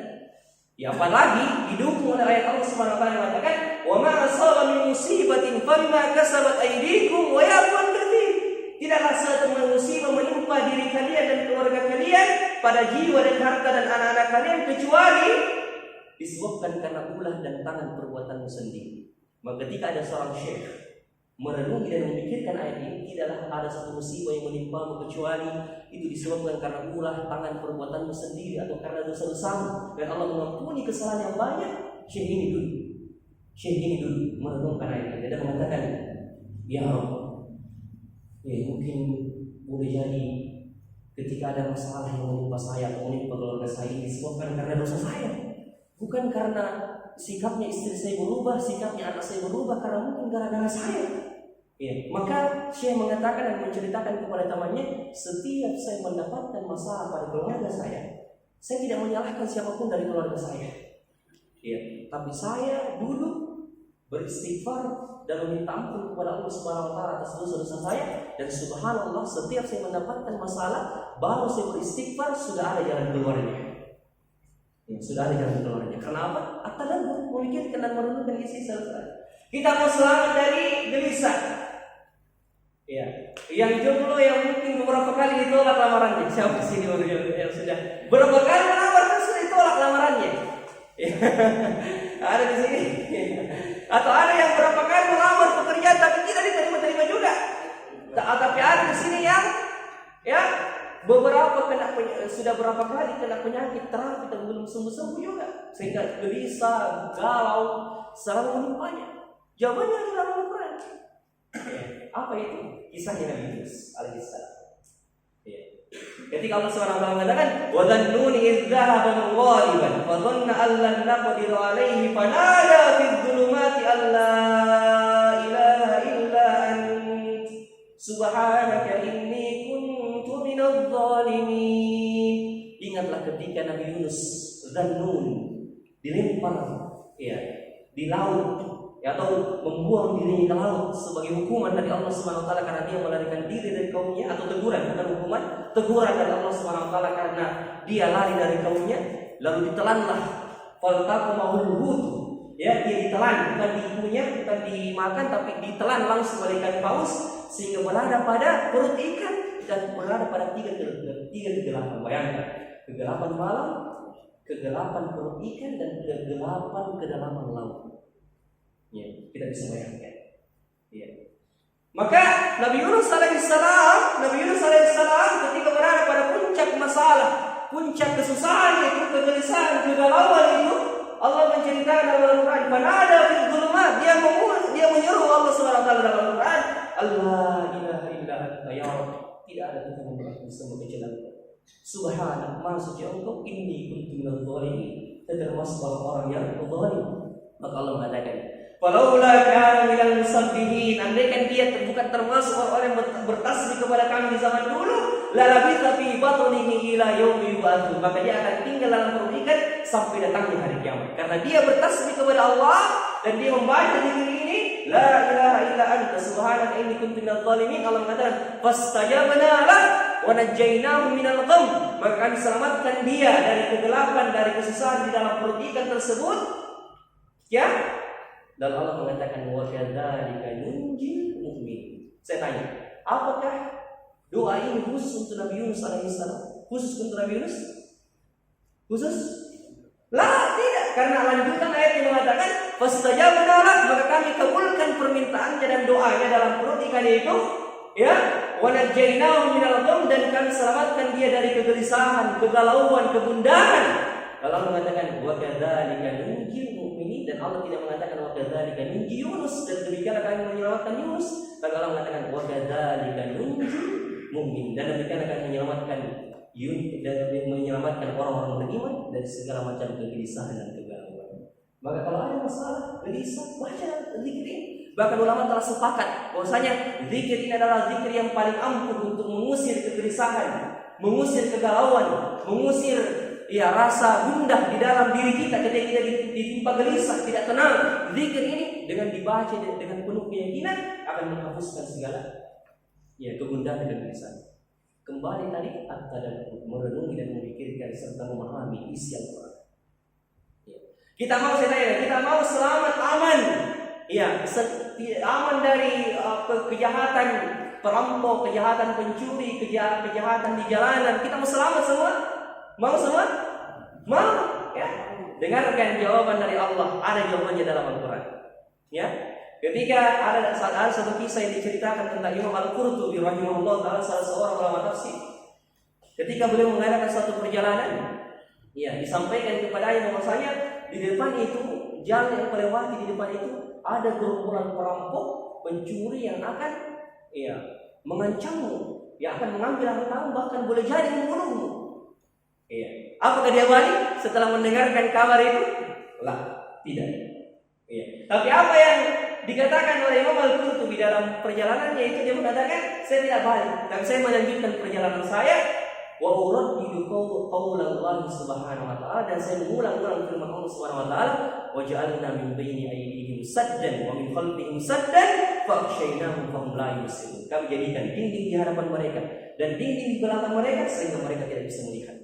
Ya, apalagi didukung oleh ayat Allah Subhanahu wa taala yang mengatakan, "Wa ma asaba min musibatin fa bima kasabat aydikum wa ya'fu an katsir." Tidaklah suatu musibah menimpa diri kalian dan keluarga kalian pada jiwa dan harta dan anak-anak kalian kecuali disebabkan karena ulah dan tangan perbuatanmu sendiri. Maka ketika ada seorang syekh merenungi dan memikirkan ayat ini, tidaklah ada satu musibah yang menimpamu kecuali itu disebabkan karena ulah tangan perbuatanmu sendiri atau karena dosa-dosamu, dan Allah mengampuni kesalahan yang banyak. Syekh ini dulu merenungkan ayat ini dan mengatakan, ya Rabb, ya mungkin boleh jadi ketika ada masalah yang menimpa saya atau menimpa keluarga saya ini disebabkan karena dosa saya, bukan karena sikapnya istri saya berubah, sikapnya anak saya berubah, karena mungkin gara-gara saya. Ya, maka Syekh mengatakan dan menceritakan kepada temannya, setiap saya mendapatkan masalah pada keluarga saya tidak menyalahkan siapapun dari keluarga saya. Ya, tapi saya dulu beristighfar dan meminta ampun kepada Allah Subhanahu wa taala atas dosa-dosa saya, dan subhanallah setiap saya mendapatkan masalah baru saya beristighfar sudah ada jalan keluarnya. Ya, sudah ada jalan keluarnya. Kenapa? At-tadabbur, memikirkan dan merenungkan isi selesai. Kita mau selamat dari gelisah. Ya, yang jomblo yang mungkin beberapa kali ditolak lamarannya. Siapa sini yang sudah berapa kali melamar terus ditolak lamarannya? Ya. Ada di sini. Atau ada yang berapa kali melamar pekerjaan tapi tidak diterima juga. Tapi ada di sini yang ya sudah berapa kali kena penyakit terapi dan belum sembuh-sembuh juga, sehingga gelisah, galau selalu menimpanya. Jawabannya adalah Al-Quran. Apa itu? Kisahnya Nabi Yunus alaihissalam. Ketika Allah SWT mengatakan, wa dhannuni idh dhahaba mughadiban fa dhanna an lan naqdir alaihi fanada fi dhulumati alla ilaha illa ant subhanaka inni kuntu minadh dhalimin. Ingatlah ketika Nabi Yunus Dhannun dilempar di laut, atau membuang dirinya ke laut sebagai hukuman dari Allah Subhanahu wa taala karena dia melarikan diri dari kaumnya, atau teguran, bukan hukuman, teguran dari Allah Subhanahu wa taala karena dia lari dari kaumnya, lalu ditelanlah faltaqamahul hut, dia ditelan, bukan diikunya, bukan dimakan, tapi ditelan langsung oleh ikan paus sehingga berada pada perut ikan dan berada pada tiga kegelapan. Bayangkan, kegelapan malam, kegelapan perut ikan, dan kegelapan kedalaman laut. Ya, kita bisa bayangkan. Ya. Maka Nabi Yunus alaihissalam ketika berada pada puncak masalah, puncak kesusahan, yaitu kegelisahan, kegalauan itu, Allah menceritakan dalam Al-Quran, "Fanada fil dhulumat", dia menyeru Allah Subhanahu wa taala dalam Al-Quran, "Allah ilaha illa anta ya Rabb", tidak ada Tuhan yang berhak disembah kecuali Engkau. Subhanak, maha suci Engkau, inni kuntu minadh dhalimin, termasuk orang yang zalim. Maka Allah mengatakan, "Falaula kana minal musabbihin", andaikan dia bukan termasuk orang-orang yang bertasbih kepada kami di zaman dulu, la labitha fi batnihi ila yaumi yub'atsun, maka dia akan tinggal dalam perut ikan sampai datangnya hari kiamat. Karena dia bertasbih kepada Allah dan dia membaca zikir ini, la ilaha illa anta subhanaka inni kuntu minadh dhalimin, Allah mengatakan, "Fastajabna lahu wa najjaynahu minal gham", maka kami selamatkan dia dari kegelapan, dari kesusahan di dalam perut ikan tersebut. Ya, dan Allah mengatakan, wa kadzalika nunjil mu'min. Saya tanya, apakah doa ini khusus untuk Nabi Yunus alaihissalam? Khusus untuk Nabi Yunus? Khusus? Lah, tidak, karena lanjutan ayat yang mengatakan, fastajabna lahu, maka kami kabulkan permintaannya dan doanya dalam perut ikan itu, ya, wa najjaynahu minal gham, dan kami selamatkan dia dari kegelisahan, kegalauan, kegundahan. Allah mengatakan, wa kadzalika nunjil mu'minin, dan Allah tidak mengatakan wa kadzalika nunji Yunus, dan demikian akan menyelamatkan Yunus. Tapi Allah mengatakan wa kadzalika nunji mu'min, dan demikian akan menyelamatkan Yunus dan menyelamatkan orang-orang beriman dari segala macam kegelisahan dan kegalauan. Maka kalau ada masalah, gelisah, baca zikir ini. Bahkan ulama telah sepakat bahwasanya zikir ini adalah zikir yang paling ampuh untuk mengusir kegelisahan, mengusir kegalauan, mengusir rasa gundah di dalam diri kita ketika kita ditimpa gelisah, tidak tenang. Zikir ini dengan dibaca dengan penuh keyakinan akan menghapuskan segala kegundahan dan kegelisahan. Kembali tadi at-tadabbur, merenungi dan memikirkan serta memahami isi Al-Quran. Kita mau kita mau selamat aman. Aman dari kejahatan perampok, kejahatan pencuri, kejahatan di jalanan. Kita mau selamat semua? Mau semua? Mau? Ya. Dengarkan jawaban dari Allah. Ada jawabannya dalam Al-Quran. Ya. Ketika ada satu kisah yang diceritakan tentang Imam Al-Qurtubi rahimahullah taala, salah seorang ulama tafsir. Ketika beliau mengadakan suatu perjalanan, disampaikan kepadanya bahwasanya di depan itu, jalan yang melewati di depan itu ada gerombolan perampok, pencuri yang akan mengancammu, yang akan mengambil hartamu, bahkan boleh jadi membunuhmu. Apakah dia balik setelah mendengarkan kabar itu? Tidak. Tapi apa yang dikatakan oleh Imam Al-Qurtubi dalam perjalanannya itu, dia mengatakan, saya tidak balik, tapi saya melanjutkan perjalanan saya. Wa uraddidu qaulallahi subhanahu wa ta'ala, dan saya mengulang-ulang firman Allah subhanahu wa ta'ala, wa ja'alna min baini aydihim saddan wa min khalfihim saddan fa aghshaynahum fahum la yubsirun. Kami jadikan dinding di hadapan mereka dan dinding di belakang mereka sehingga mereka tidak bisa melihat.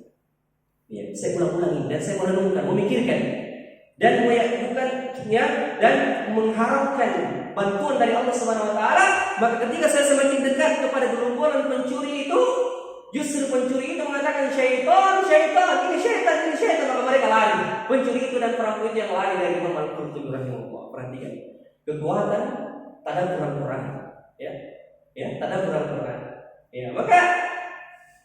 Saya ulang-ulangi dan saya merenungkan, memikirkan dan dan mengharapkan bantuan dari Allah Subhanahu wa taala. Maka ketika saya semakin dekat kepada gerombolan pencuri itu, justru pencuri itu mengatakan syaitan, ini syaitan, maka mereka lari. Pencuri itu dan perampok itu yang lari dari Imam Al-Qurtubi rahimahullah. Perhatikan kekuatan tadabbur Al-Quran, tadabbur Al-Quran. Maka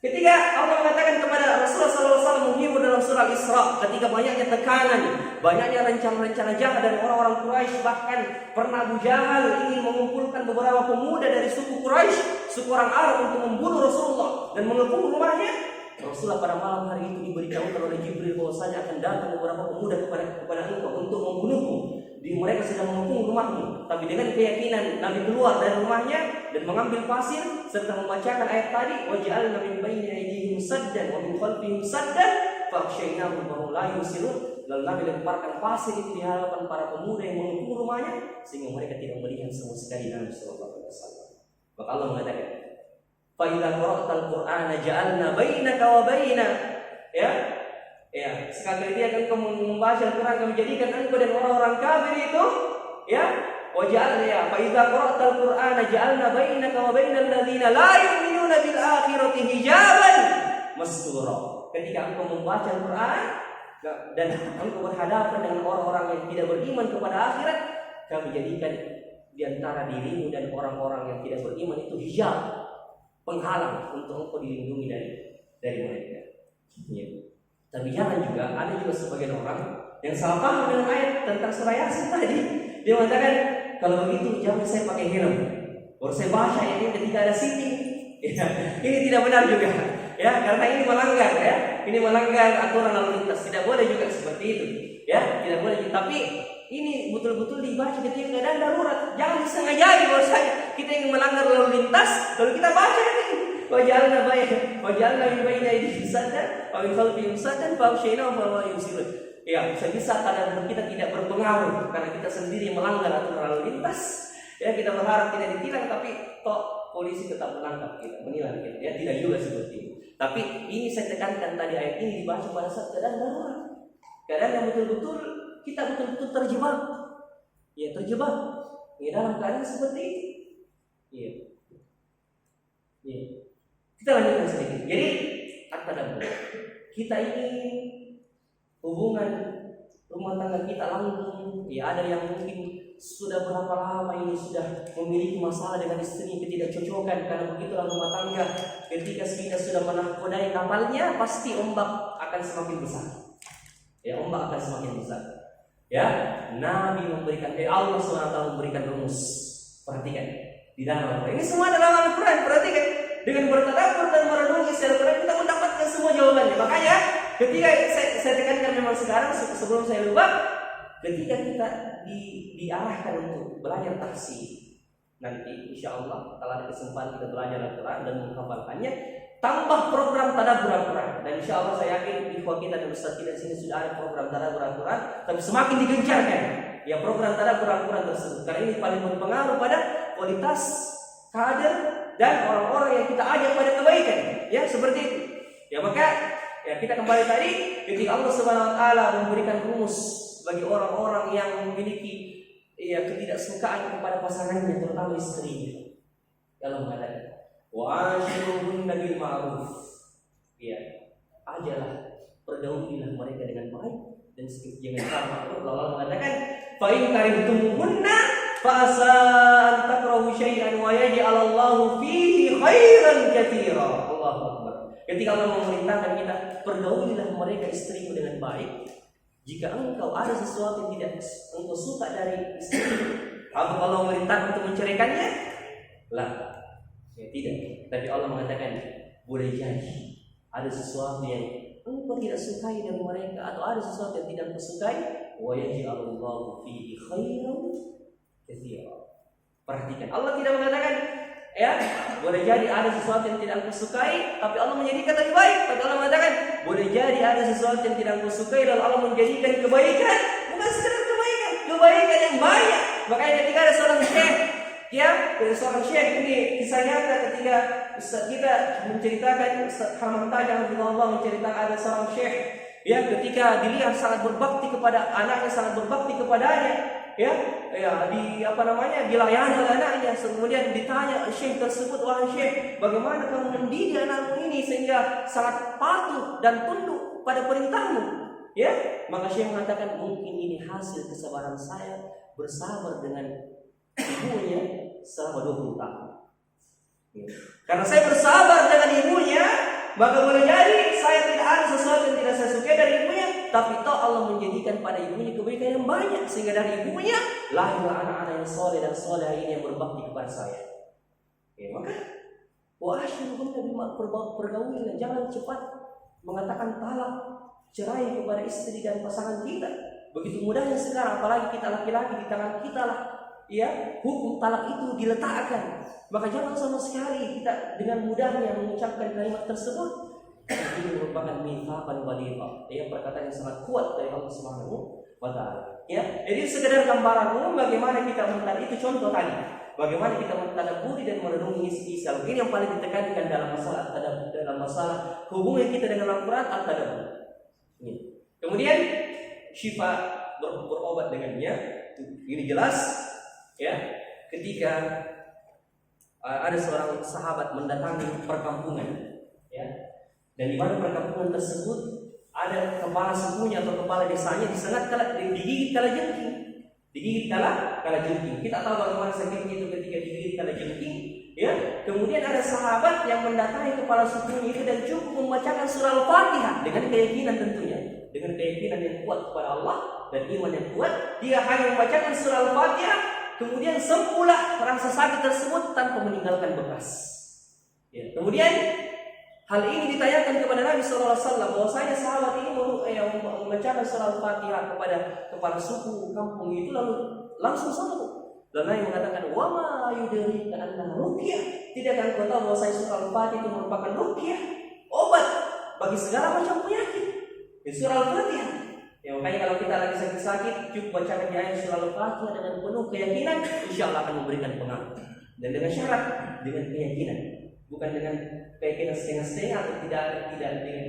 ketika Allah mengatakan kepada Rasulullah SAW menghibur dalam surah Isra, ketika banyaknya tekanan, banyaknya rencana-rencana jahat dari orang-orang Quraisy, bahkan pernah Abu Jahal ingin mengumpulkan beberapa pemuda dari suku Quraisy, suku orang Arab, untuk membunuh Rasulullah dan mengepung rumahnya. Rasulullah pada malam hari itu diberitahukan oleh Jibril bahwasanya akan datang beberapa pemuda kepada engkau untuk membunuhmu. Mereka sedang mengepung rumahmu. Tapi dengan keyakinan Nabi keluar dari rumahnya dan mengambil pasir serta membacakan ayat tadi, wa ja'alna min baini aydihim saddan wa min khalfihim saddan fa aghshaynahum fahum la yubsirun. Lalu Nabi lemparkan pasir itu di hadapan para pemuda yang mengepung rumahnya sehingga mereka tidak melihat sama sekali Nabi sallallahu alaihi wasallam. Maka Allah mengatakan, fa idza qara'tal qur'ana ja'alna bainaka wa baina sekali dia akan membaca Al-Quran, kami jadikan engkau dan orang-orang kafir itu fa idza qara'tal qur'ana ja'alna bainaka wa bainal ladzina la yu'minuna bil akhirati hijaban mastura. Ketika engkau membaca Al-Quran dan engkau berhadapan dengan orang-orang yang tidak beriman kepada akhirat, kami jadikan di antara dirimu dan orang-orang yang tidak beriman itu hijab, penghalang untuk engkau dilindungi dari mereka. Tapi jangan juga, ada juga sebagian orang yang salah paham dengan ayat tentang surah Yasin tadi. Dia mengatakan, kalau begitu jangan saya pakai helm, baru saya baca ini ketika ada sitting. Ini tidak benar juga, karena ini melanggar aturan lalu lintas. Tidak boleh juga seperti itu, tidak boleh. Tapi ini betul-betul dibaca ketika keadaan darurat. Jangan disengajai bahwasanya kita ingin melanggar lalu lintas, lalu kita baca ini. Wajalna min baini aydihim saddan wa min khalfihim saddan fa aghshaynahum fahum la yubsirun. Bisa tadabbur kita tidak berpengaruh karena kita sendiri melanggar aturan lalu lintas. Kita berharap tidak ditilang, tapi polisi tetap menangkap kita, menilang kita. Tidak juga seperti itu. Tapi ini saya tekankan tadi, ayat ini dibaca pada saat keadaan darurat. Keadaan yang betul-betul kita betul-betul terjebak. Terjebak dalam keadaan seperti itu. Kita lanjutkan sedikit. Jadi at-tadabbur, kita ingin hubungan rumah tangga kita langgeng. Ada yang mungkin sudah berapa lama ini sudah memiliki masalah dengan istri, ketidakcocokan. Karena begitulah rumah tangga, ketika kita sudah menakodai kapalnya, pasti ombak akan semakin besar. Ombak akan semakin besar. Nabi memberikan, Allah SWT memberikan rumus. Perhatikan di dalam Al-Quran. Ini semua dalam Al-Quran. Perhatikan. Dengan bertadabbur dan merenungi isi Al-Quran, kita mendapatkan semua jawabannya. Makanya ketika saya tekankan memang sekarang, sebelum saya lupa, ketika kita diarahkan untuk belajar tafsir, nanti insya Allah kalau ada kesempatan kita belajar Al-Quran dan menghafalkannya, tambah program tadabbur Al-Quran. Dan insya Allah saya yakin ikhwah kita dan ustaz kita di sini sudah ada program tadabbur Al-Quran, tapi semakin digencarkan. ya program tadabbur Al-Quran tersebut. Karena ini paling berpengaruh pada kualitas kader dan orang-orang yang kita ajak pada kebaikan. Ya, seperti itu. Ya, maka ya kita kembali tadi ketika Allah Subhanahu wa taala memberikan rumus bagi orang-orang yang memiliki ya ketidaksukaan kepada pasangannya, terutama istrinya. Kalau mengatakan wa ashiruhunna bil ma'ruf. Ya, ajalah pergaulilah mereka dengan baik dan jangan sama. Allah mengatakan fa in karihtumuhunna fa asa an takrahu syai'an wa yaj'al Allahu fihi khairan katsira. Allahu akbar. Ketika Allah memerintahkan kita pergaulilah mereka istrimu dengan baik, jika engkau ada sesuatu yang tidak engkau suka dari istri, apa Allah memerintahkan untuk menceraikannya? Lah, ya tidak. Tapi Allah mengatakan boleh jadi ada sesuatu yang engkau tidak sukai dari mereka atau ada sesuatu yang tidak engkau sukai, wa yaj'alullahu fihi khairan katsira. Perhatikan, Allah tidak mengatakan ya, boleh jadi ada sesuatu yang tidak engkau sukai, tapi Allah menjadikan lebih baik. Tapi Allah mengatakan boleh jadi ada sesuatu yang tidak engkau sukai dan Allah menjadikan kebaikan, bukan sekedar kebaikan, kebaikan yang banyak. Makanya ketika ada seorang syekh, ya, dari seorang syekh ini kisah nyata ketika Ustaz kita menceritakan, Ustaz Hamam Tajang Allah menceritakan ada seorang syekh, ya, ketika dilihat sangat berbakti kepada anaknya, sangat berbakti kepadanya, ya, dilayani oleh anaknya. Kemudian ditanya syekh tersebut, wahai syekh, bagaimana kamu mendidik anakmu ini sehingga sangat patuh dan tunduk pada perintahmu? Ya, maka syekh mengatakan mungkin ini hasil kesabaran saya bersabar dengan ibunya selama 20 tahun. Ya. Karena saya bersabar dengan ibunya, maka boleh jadi saya tidak ada sesuatu yang tidak saya sukai dari ibunya, tapi toh Allah menjadikan pada ibunya kebaikan yang banyak sehingga dari ibunya lahirlah anak-anak yang soleh dan soleh ini yang berbakti kepada saya. Ya, maka wahsyuhunna bima pergaulilah, jangan cepat mengatakan talak, cerai kepada istri dan pasangan kita. Begitu mudahnya sekarang, apalagi kita laki-laki, di tangan kita lah ya hukum talak itu diletakkan. Maka jangan sama sekali kita dengan mudahnya mengucapkan kalimat tersebut. Ini merupakan mitsaqan ghalidha, ya, perkataan yang sangat kuat dari Allah Subhanahu wa taala. Ya, jadi sekedar gambaran umum bagaimana kita mentadabur, itu contoh tadi. Bagaimana kita mentadabburi dan merenungi isi Al-Qur'an. Ini yang paling ditekankan dalam masalah tadabbur, dalam masalah hubungan kita dengan Al-Qur'an, at-tadabbur. Kemudian syifa berobat dengannya. Ini jelas ya, ketika ada seorang sahabat mendatangi perkampungan, ya, dan di mana perkampungan tersebut ada kepala sukunya atau kepala desanya disengat digigit kala jengking. Kita tahu bagaimana sakitnya itu ketika digigit kala jengking, ya. Kemudian ada sahabat yang mendatangi kepala sukunya itu dan cukup membacakan surah Al-Fatihah dengan keyakinan, tentunya dengan keyakinan yang kuat kepada Allah dan iman yang kuat. Dia hanya membacakan surah Al-Fatihah, kemudian sembuhlah rasa sakit tersebut tanpa meninggalkan bekas. Ya. Kemudian hal ini ditanyakan kepada Nabi SAW bahwasanya sahabat ini membacakan surah Al-Fatihah kepada kepala suku kampung itu lalu langsung sembuh. Dan Nabi mengatakan, wa ma yudrika annaha ruqyah. Tidakkah engkau tahu bahwasanya surah Al-Fatihah itu merupakan ruqyah, obat bagi segala macam penyakit. Surah Al-Fatihah. Ya, makanya kalau kita lagi sakit-sakit, cukup bacakan ayat surah Al-Fatihah dengan penuh keyakinan, insya Allah akan memberikan pengaruh. Dan dengan syarat, dengan keyakinan, bukan dengan keyakinan setengah-setengah atau tidak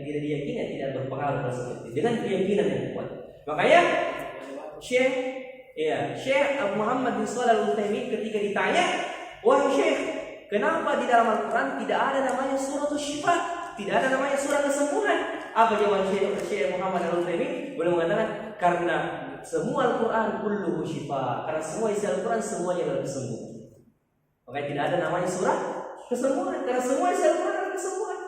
diyakini, tidak berpengaruh tersebut. Dengan keyakinan yang kuat. Makanya Syekh Abu Muhammad bin Shalih Al-Utsaimin ketika ditanya, wahai Syekh, kenapa di dalam Al-Quran tidak ada namanya suratul syifa, tidak ada namanya surah kesembuhan? Apa jawaban Syekh Muhammad Al-Utsaimin? Beliau mengatakan, karena semua Al-Quran kulluhu syifa, karena semua isi Al-Quran semuanya adalah kesembuhan. Makanya tidak ada namanya surah kesembuhan, karena semua isi Al-Quran adalah kesembuhan.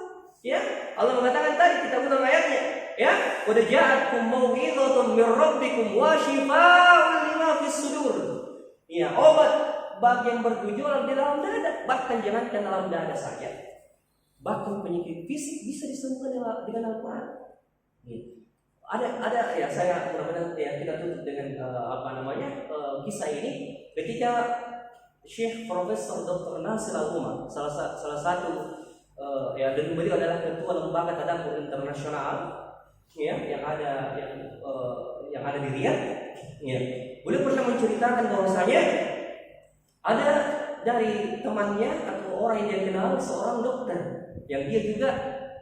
Ya, Allah mengatakan tadi, kita ulang ayatnya, ya, qad ja'akum mau'izatun mir rabbikum wa shifaa'un lima fis sudur. Ya, obat bagi yang bergejolak di dalam dada, bahkan jangankan dalam dada saja, bahkan penyakit fisik bisa disembuhkan dengan Al-Quran. Ya. Ada ya, saya mudah-mudahan ya kita tutup dengan kisah ini ketika Syekh Profesor Dr. Nasir Al-Umar, salah satu dan beliau adalah ketua lembaga tadabbur internasional, ya, yang ada di Riyadh, ya. Beliau pernah menceritakan bahwasanya ada dari temannya atau orang yang dia kenal seorang dokter yang dia juga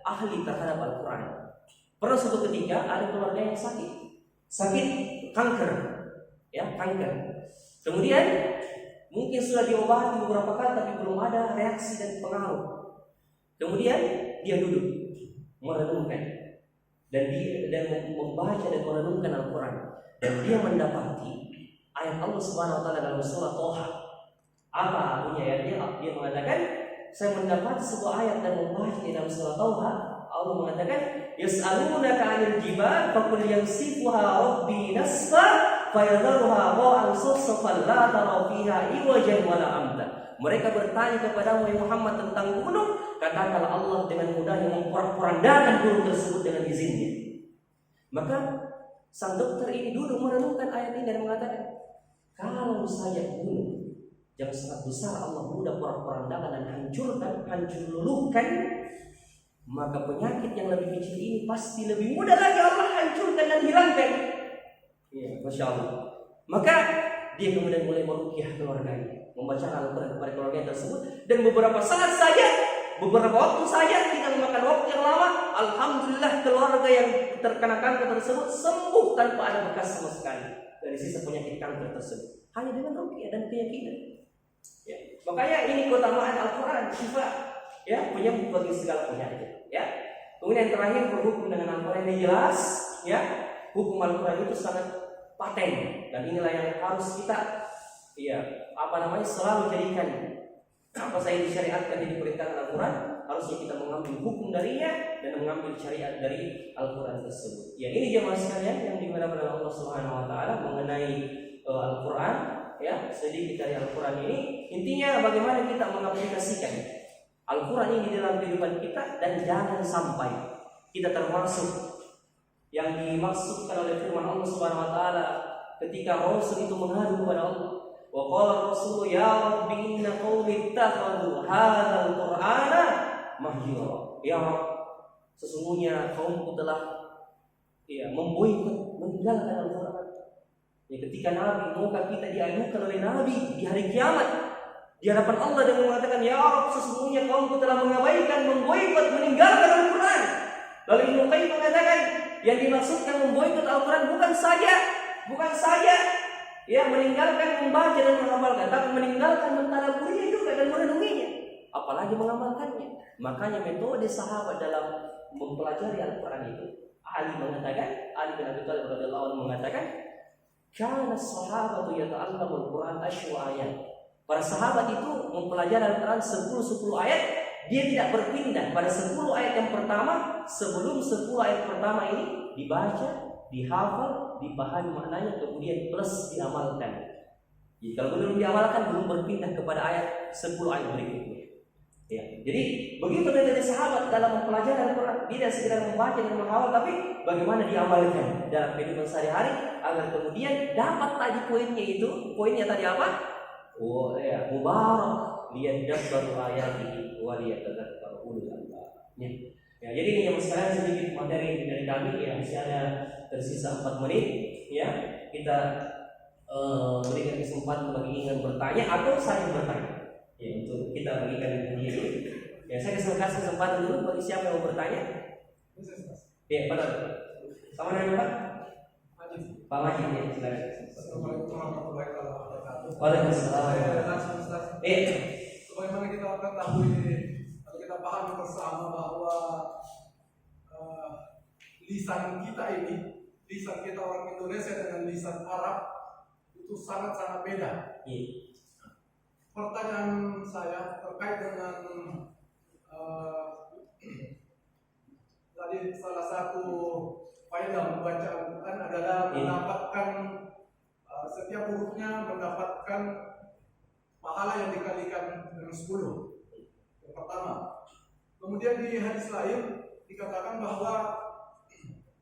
ahli terhadap Al-Quran. Pernah suatu ketika ada keluarga yang sakit kanker, ya kanker. Kemudian mungkin sudah diobati beberapa kali tapi belum ada reaksi dan pengaruh. Kemudian dia duduk merenungkan dan membaca dan merenungkan Al-Quran, dan dia mendapati ayat Allah Subhanahu wa taala dalam surah Thaha. Apa artinya ayatnya? Dia mengatakan, saya mendapat sebuah ayat dan membaca di dalam surah Thaha. Allah mengatakan, yas'alunaka 'anil jibal faqul yansifuha rabbi nasfa fayadharuha qa'an safsafan la tara fiha iwajan wala amta. Mereka bertanya kepada Muhammad tentang gunung, katakanlah Allah dengan mudahnya memporak-porandakan gunung tersebut dengan izinnya. Maka sang dokter ini duduk merenungkan ayat ini dan mengatakan, kalau saja gunung yang sangat besar Allah mudah porak-porandakan dan hancur luluhkan, maka penyakit yang lebih kecil ini pasti lebih mudah lagi Allah hancurkan dan hilangkan. Ya, Masya Allah. Maka dia kemudian mulai meruqyah keluarganya, membaca Al-Quran kepada keluarga tersebut, dan beberapa waktu saja, tidak memakan waktu yang lama, alhamdulillah keluarga yang terkena kanker tersebut sembuh tanpa ada bekas sama sekali dari sisa penyakit kanker tersebut, hanya dengan ruqyah dan keyakinan. Ya, makanya ini keutamaan Al-Quran, syifa, ya, penyembuh bagi segala penyakit. Ya. Kemudian yang terakhir, berhukum dengan Al-Quran ini jelas, ya, hukum Al-Quran itu sangat paten, dan inilah yang harus kita, ya, selalu jadikan. Apa saya disyariatkan dan diperintahkan Al-Quran, harusnya kita mengambil hukum darinya dan mengambil syariat dari Al-Quran tersebut. Ya, ini jemaah sekalian yang dimuliakan oleh Allah Subhanahu wa taala mengenai Al-Quran, ya, sedikit dari Al-Quran ini. Intinya bagaimana kita mengaplikasikan Al-Quran ini dalam kehidupan kita, dan jangan sampai kita termasuk yang dimaksudkan oleh firman Allah Subhanahu wa taala ketika Rasul itu mengadu kepada Allah. Wa qala Rasul ya Rabbi inna qaumi ittakhadhu hadzal Qur'ana mahjura. Ya Rabb, sesungguhnya kaumku telah, ya, memboikot, meninggalkan Al-Quran. Ya, ketika Nabi, maukah kita diadukan oleh Nabi di hari kiamat di hadapan Allah dan mengatakan, ya Rabb, sesungguhnya kaumku telah mengabaikan, memboikot, meninggalkan Al-Quran. Lalu Ibnu Qayyim mengatakan, yang dimaksudkan memboikot Al-Quran bukan saja ya meninggalkan membaca dan mengamalkan, tapi meninggalkan mentadabburinya juga dan merenunginya, apalagi mengamalkannya. Makanya metode sahabat dalam mempelajari Al-Quran itu, Ali bin Abi Thalib radhiyallahu anhu mengatakan, kana sahabatu yata'allamul Quran asywa ayat. Para sahabat itu mempelajari Al-Quran 10 ayat, dia tidak berpindah pada 10 ayat yang pertama sebelum 10 ayat pertama ini dibaca, dihafal, dipahami maknanya, kemudian plus diamalkan. Jadi kalau belum diamalkan, belum berpindah kepada ayat 10 ayat berikutnya. Ya, jadi begitu dari sahabat dalam mempelajari Al-Quran, tidak sekedar membaca dan menghafal, tapi bagaimana diamalkan dalam kehidupan sehari-hari agar kemudian dapat tadi poinnya itu. Poinnya tadi apa? Oh ya, mubarak liyadabbaru ayatihi wa liyatadabbaru ulul albab. Ya, jadi ini yang sekalian sedikit materi dari kami, ya, masih ada tersisa 4 menit, ya. Kita berikan kesempatan bagi yang bertanya atau saya bertanya. Ya, untuk kita berikan diri. Ya, saya kasih kesempatan dulu bagi siapa yang mau bertanya. Ya, benar. Sama dengan Pak Majid, ya, silakan. Assalamualaikum warahmatullahi wabarakatuh. Waalaikumsalam. Sebagaimana kita ketahui atau kita pahami bersama bahwa lisan kita orang Indonesia dengan lisan Arab itu sangat-sangat beda. Pertanyaan saya terkait dengan tadi salah satu faedah membaca Al-Quran adalah mendapatkan setiap hurufnya mendapatkan pahala yang dikalikan dengan 10. Yang pertama. Kemudian di hadis lain dikatakan bahwa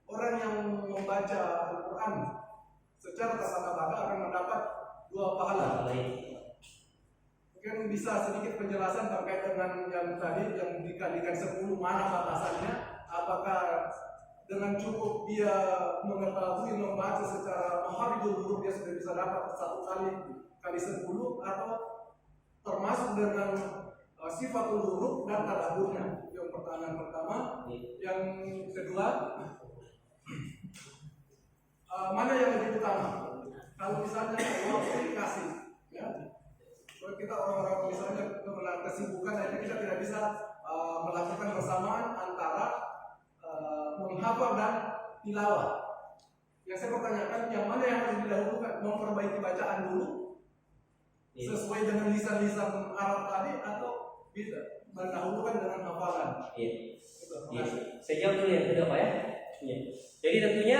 orang yang membaca Al-Quran secara kata-kata akan mendapat 2 pahala. Mungkin bisa sedikit penjelasan terkait dengan yang tadi yang dikalikan 10, mana batasannya? Apakah dengan cukup dia mengetahui membaca secara maharibul huruf dia sudah bisa dapat 1 kali 10, atau termasuk dengan sifatul huruf dan tadaburnya. Yang pertanyaan pertama. Yang kedua, mana yang lebih utama? Kalau misalnya waktu dikasih, ya, kalau kita orang-orang misalnya dengan kesibukan, akhirnya kita tidak bisa melakukan bersamaan antara menghafal dan tilawah. Yang saya pertanyakan, yang mana yang harus didahulukan? Memperbaiki bacaan dulu sesuai dengan lisan-lisan Arab tadi, atau bisa mendahulukan dengan hafalan? Saya jawab dulu yang kedua Pak ya. Jadi tentunya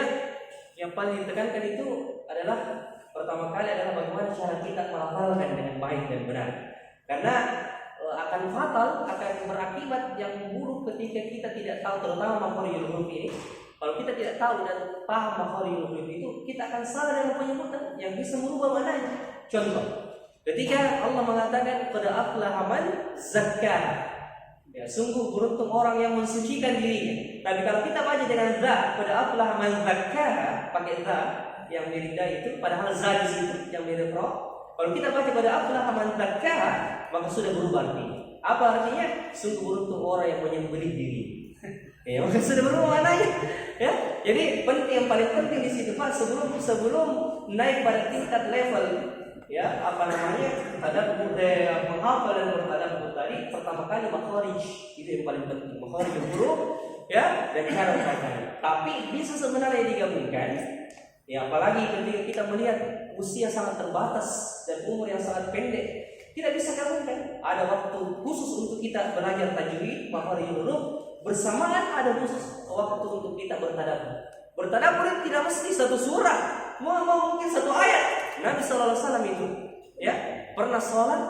yang paling ditekankan itu adalah pertama kali adalah bagaimana cara kita melafalkan dengan baik dan benar. Karena akan fatal, akan berakibat yang buruk ketika kita tidak tahu, terutama makharijul huruf ini. Kalau kita tidak tahu dan paham makharijul huruf itu, kita akan salah dengan penyebutan yang bisa merubah maknanya. Contoh, ketika Allah mengatakan qad aflaha man zakkaha, ya, sungguh beruntung orang yang mensucikan dirinya. Tapi kalau kita baca dengan za, qad aflaha man zakkaha, pakai za yang mirip da itu, padahal za di situ yang mirip ro. Kalau kita baca qad aflaha man zakkaha, maka sudah berubah arti. Apa artinya? Sungguh beruntung orang yang menyembelih diri. Ya, maka sudah berubah maknanya. Ya, jadi yang paling penting di situ Pak, sebelum naik pada tingkat level, ya, apa namanya, tadabbur, menghafal dan bertadabbur tadi, pertama kali makharij itu yang paling penting, makharij huruf, ya, dan cara membacanya. Tapi bisa sebenarnya digabungkan, ya, apalagi ketika kita melihat usia sangat terbatas dan umur yang sangat pendek, tidak bisa gabungkan. Ada waktu khusus untuk kita belajar tajwid, makharij huruf, bersamaan ada khusus waktu untuk kita bertadabbur. Bertadabbur itu tidak mesti satu surah, mungkin satu ayat. Nabi SAW itu, ya, pernah sholat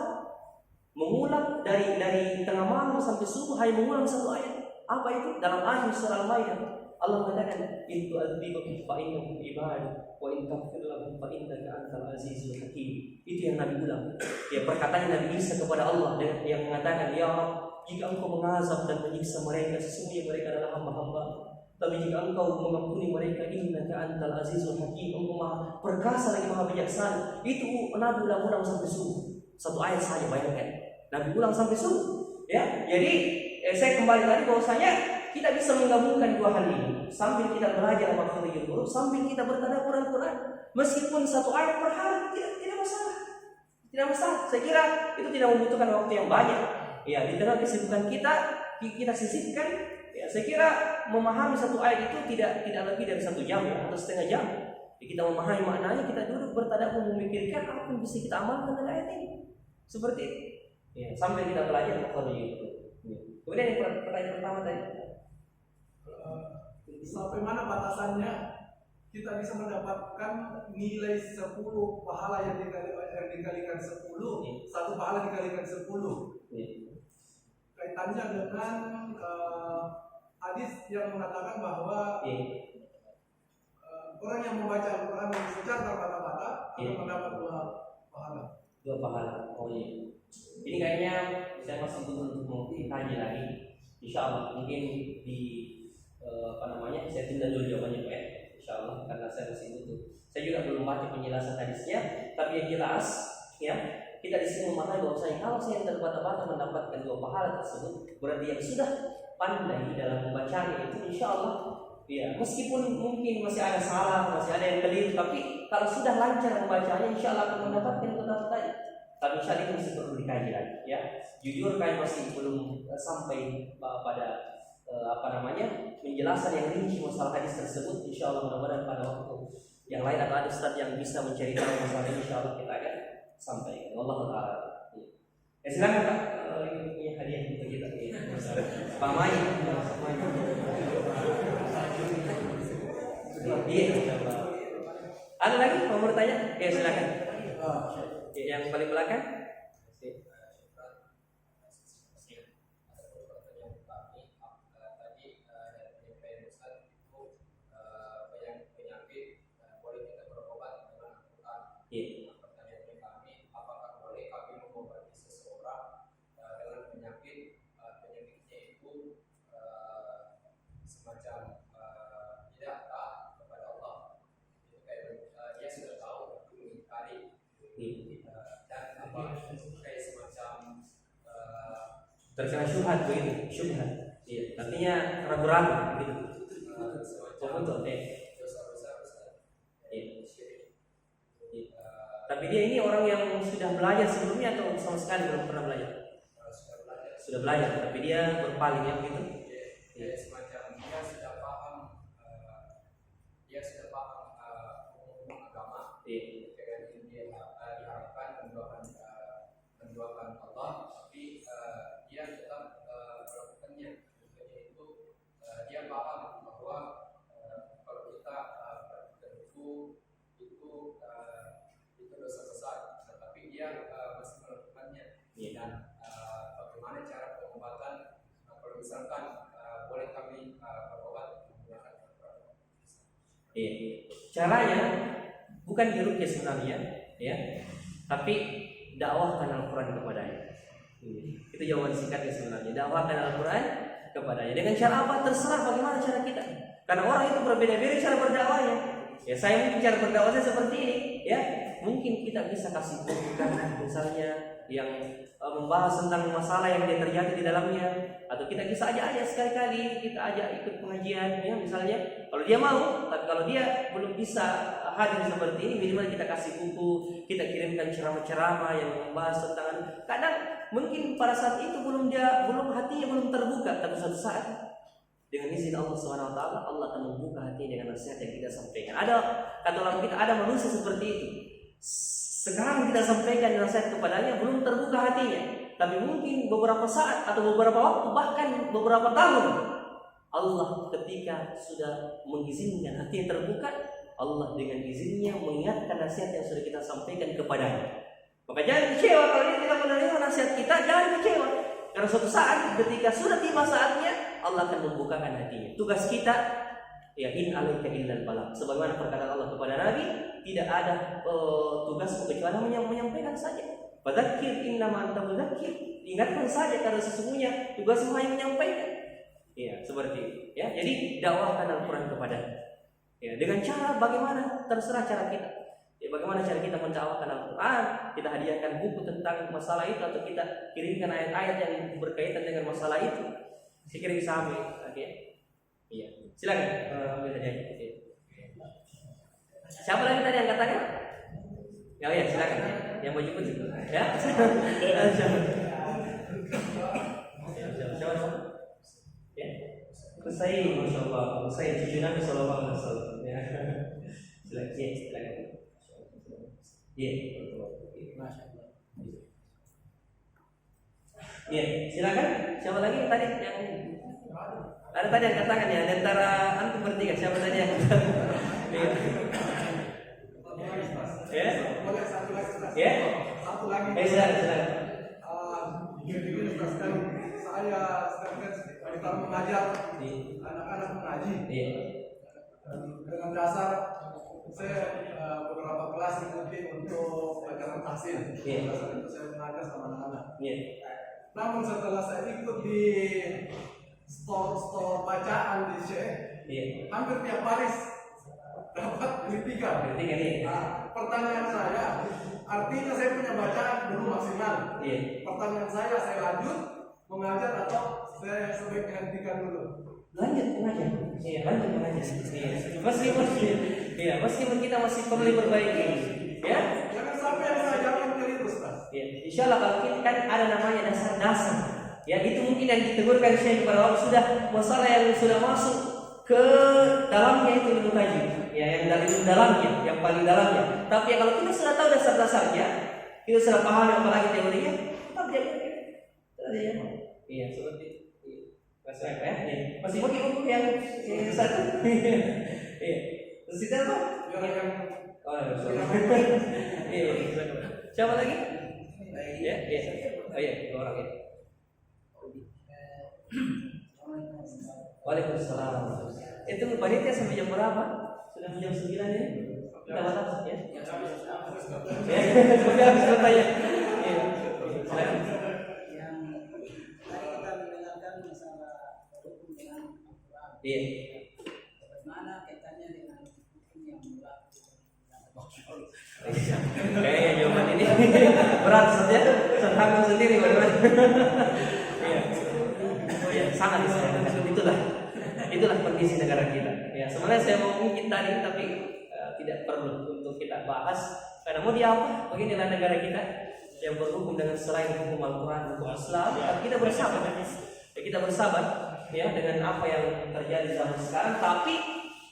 mengulang dari tengah malam sampai subuh hanya mengulang satu ayat. Apa itu? Dalam akhir surah Al-Maidah Allah mengatakan, "In tu'adzibhum fa innahum ibadi wa in taghfir lahum fa innaka antal azizul hakim." Itu yang Nabi ulang. Ya, perkataan Nabi Isa kepada Allah yang mengatakan, "Ya Allah, jika engkau mengazab dan menyiksa mereka, sesungguhnya mereka adalah hamba-hamba. Tapi jika engkau mengampuni mereka, innaka antal azizul hakim, engkau maha perkasa lagi maha bijaksana." Itu Nabi ulang sampai subuh. Satu ayat saja, bayangkan. Nabi ulang sampai subuh. Ya, jadi saya kembali tadi bahwasanya kita bisa menggabungkan dua hal ini sambil kita belajar makharijul huruf, sambil kita bertadabbur Al-Quran. Meskipun satu ayat per hari tidak masalah. Tidak masalah. Saya kira itu tidak membutuhkan waktu yang banyak. Ya, di tengah kesibukan kita sisipkan. Ya, saya kira memahami satu ayat itu tidak lebih dari 1 jam ya, atau setengah jam. Ya, kita memahami maknanya, kita duduk bertadabbur memikirkan apa yang bisa kita amalkan dengan ayat ini. Seperti itu. Ya, sampai kita belajar makharijul huruf. Ya. Kemudian yang pertanyaan pertama tadi, sampai mana batasannya kita bisa mendapatkan nilai 10 pahala yang dikalikan 10, satu pahala dikalikan 10. Kaitannya dengan hadis yang mengatakan bahwa orang yang membaca Al-Quran secara terbata-bata akan mendapat 2 pahala. 2 pahala. Oh iya. Ini kayaknya saya masih butuh untuk mengkaji lagi. Insya Allah mungkin di saya tunda dulu jawabannya Pak ya. Insya Allah, karena saya masih butuh. Saya juga belum baca penjelasan hadisnya, tapi yang jelas ya, kita di sini memahami bahwasanya kalau saya terbata-bata mendapatkan 2 pahala tersebut, berarti yang sudah pandai dalam membacanya itu insya Allah ya, meskipun mungkin masih ada salah, masih ada yang keliru, tapi kalau sudah lancar membacanya insya Allah akan mendapatkan keutamaan tadi. Tapi insya Allah itu masih perlu dikaji lagi ya. Jujur kayak masih belum sampai pada penjelasan yang rinci masalah hadis tersebut. Insya Allah mudah-mudahan pada waktu yang lain atau ada ustaz yang bisa menceritakan masalah ini, insya Allah kita akan sampaikan. Wallahu ta'ala. Ya, silakan Pak, ini punya hadiah untuk kita. Pak Mai. Iya. Ada lagi mau bertanya? Ya, silakan. Yang paling belakang. Pertanyaannya kami, apakah boleh kami mengobati seseorang dengan penyakitnya itu semacam terkena syubhat begitu, syubhat. Iya, artinya ragu-ragu gitu. Betul, Tapi dia ini orang yang sudah belajar sebelumnya atau sama sekali belum pernah belajar? Sudah belajar, tapi dia berpaling ya begitu. Ya, semacam dia sudah paham, hukum agama. Dengan dia diharapkan menduakan Allah, tapi dia tetap melakukannya. Yaitu dia paham bahwa kalau kita berbuku itu dosa besar, tetapi dia masih melakukannya. Dan bagaimana cara pengobatan? Kalau misalkan boleh kami berobat menggunakan Iya. Caranya bukan diruqyah sebenarnya, ya, tapi dakwahkan Al-Quran kepadanya. Itu jawaban singkatnya sebenarnya. Dakwahkan Al-Quran kepadanya. Dengan cara apa? Terserah bagaimana cara kita. Karena orang itu berbeda-beda cara berdakwahnya. Ya, saya mungkin cara berdakwahnya seperti ini, ya. Mungkin kita bisa kasih bukan misalnya yang membahas tentang masalah yang dia terjadi di dalamnya, atau kita bisa ajak sekali-kali kita ajak ikut pengajian, ya misalnya. Kalau dia mau, tapi kalau dia belum bisa hadir seperti ini, minimal kita kasih buku, kita kirimkan ceramah-ceramah yang membahas tentang. Kadang mungkin pada saat itu hatinya belum terbuka, tapi suatu saat dengan izin Allah Subhanahu Wa Taala, Allah akan membuka hatinya dengan nasihat yang kita sampaikan. Ada kata orang kita, ada manusia seperti itu. Sekarang kita sampaikan nasihat kepadanya, belum terbuka hatinya, tapi mungkin beberapa saat atau beberapa waktu, bahkan beberapa tahun, Allah ketika sudah mengizinkan hatinya terbuka, Allah dengan izinnya mengingatkan nasihat yang sudah kita sampaikan kepadanya. Maka jangan kecewa kalau dia tidak menerima nasihat kita, jangan kecewa. Karena suatu saat ketika sudah tiba saatnya, Allah akan membukakan hatinya. Tugas kita, ya, in alaika illal balagh. Sebagaimana perkataan Allah kepada Nabi, tidak ada tugas kecuali menyampaikan saja. Fadzakir innama anta mudzakir. Ingatkan saja karena sesungguhnya tugasmu hanya menyampaikan. Ya, seperti itu. Ya, jadi dakwahkan Al-Quran kepada. Ya, dengan cara bagaimana terserah cara kita. Ya, bagaimana cara kita mendakwakan Al-Quran? Kita hadiahkan buku tentang masalah itu atau kita kirimkan ayat-ayat yang berkaitan dengan masalah itu. Saya kira bisa ambil. Oke. Iya. Silakan. Ambil saja. Siapa lagi tadi yang katanya? Ya, ya, silakan. Yang baju putih. Ya. Siapa? Ya. Selesai, Masya Allah. Selesai cucu Nabi Sallallahu Alaihi Wasallam. Ya. Silakan. Ya, silakan. Ya. Ya, silakan. Siapa lagi tadi yang ada tadi yang katakan ya, di antara antum bertiga siapa tadi yang katakan? Ya. Boleh satu lagi, Ustaz. Ya. Satu lagi. Silakan. Gini, Ustaz, kan saya kita mengajar anak-anak mengaji. Iya. Dengan dasar saya beberapa kelas ikuti untuk pelajaran tahsin. Iya. Dasar itu saya mengajar sama anak-anak. Iya. Namun setelah saya ikut di store bacaan di Syekh, Iya. hampir tiap hari dapat kritikan. Kritikan ini. Pertanyaan saya, artinya saya punya bacaan belum maksimal. Iya. Pertanyaan saya lanjut mengajar atau saya sebaiknya hentikan dulu? Lanjut mengajar. Iya, lanjut mengajar. Iya. Meskipun kita masih perlu diperbaiki. Ya. Jangan sampai yang saya jawab keliru, Ustaz. Ya, insya Allah kalau kita kan ada namanya dasar-dasar. Ya, itu mungkin yang ditegurkan Syekh kepada orang sudah masalah yang sudah masuk ke dalamnya itu ilmu tajwid. Ya, yang dari dalamnya, yang paling dalamnya. Tapi kalau kita sudah tahu dasar-dasarnya, kita sudah paham apalagi teorinya, tetap jaga. Ya. Iya, seperti itu. Masih apa ya? Masih pakai buku yang satu. Iya. Terus kita apa? Iya. Siapa lagi? Ya, ya. Oh iya, dua orang ya. Waalaikumsalam. Itu panitia sampai jam berapa? Sudah jam 9 ya? Kita batas ya? Ya, sudah habis bertanya. Iya. Silakan. Yang tadi kita mendengarkan masalah hukum dengan Al-Quran. Iya. Bagaimana kaitannya dengan hukum yang mutlak? Kayaknya jawaban ini berat saja. Tertanggung sendiri bagaimana? Iya. sangat disayangkan. Itulah kondisi negara kita. Ya, sebenarnya saya mau mungkin tadi, tapi tidak perlu untuk kita bahas. Karena mau diapa? Beginilah negara kita yang berhukum dengan selain hukum Al-Quran, hukum Islam. Tapi kita bersabar. Kita bersabar ya dengan apa yang terjadi zaman sekarang. Tapi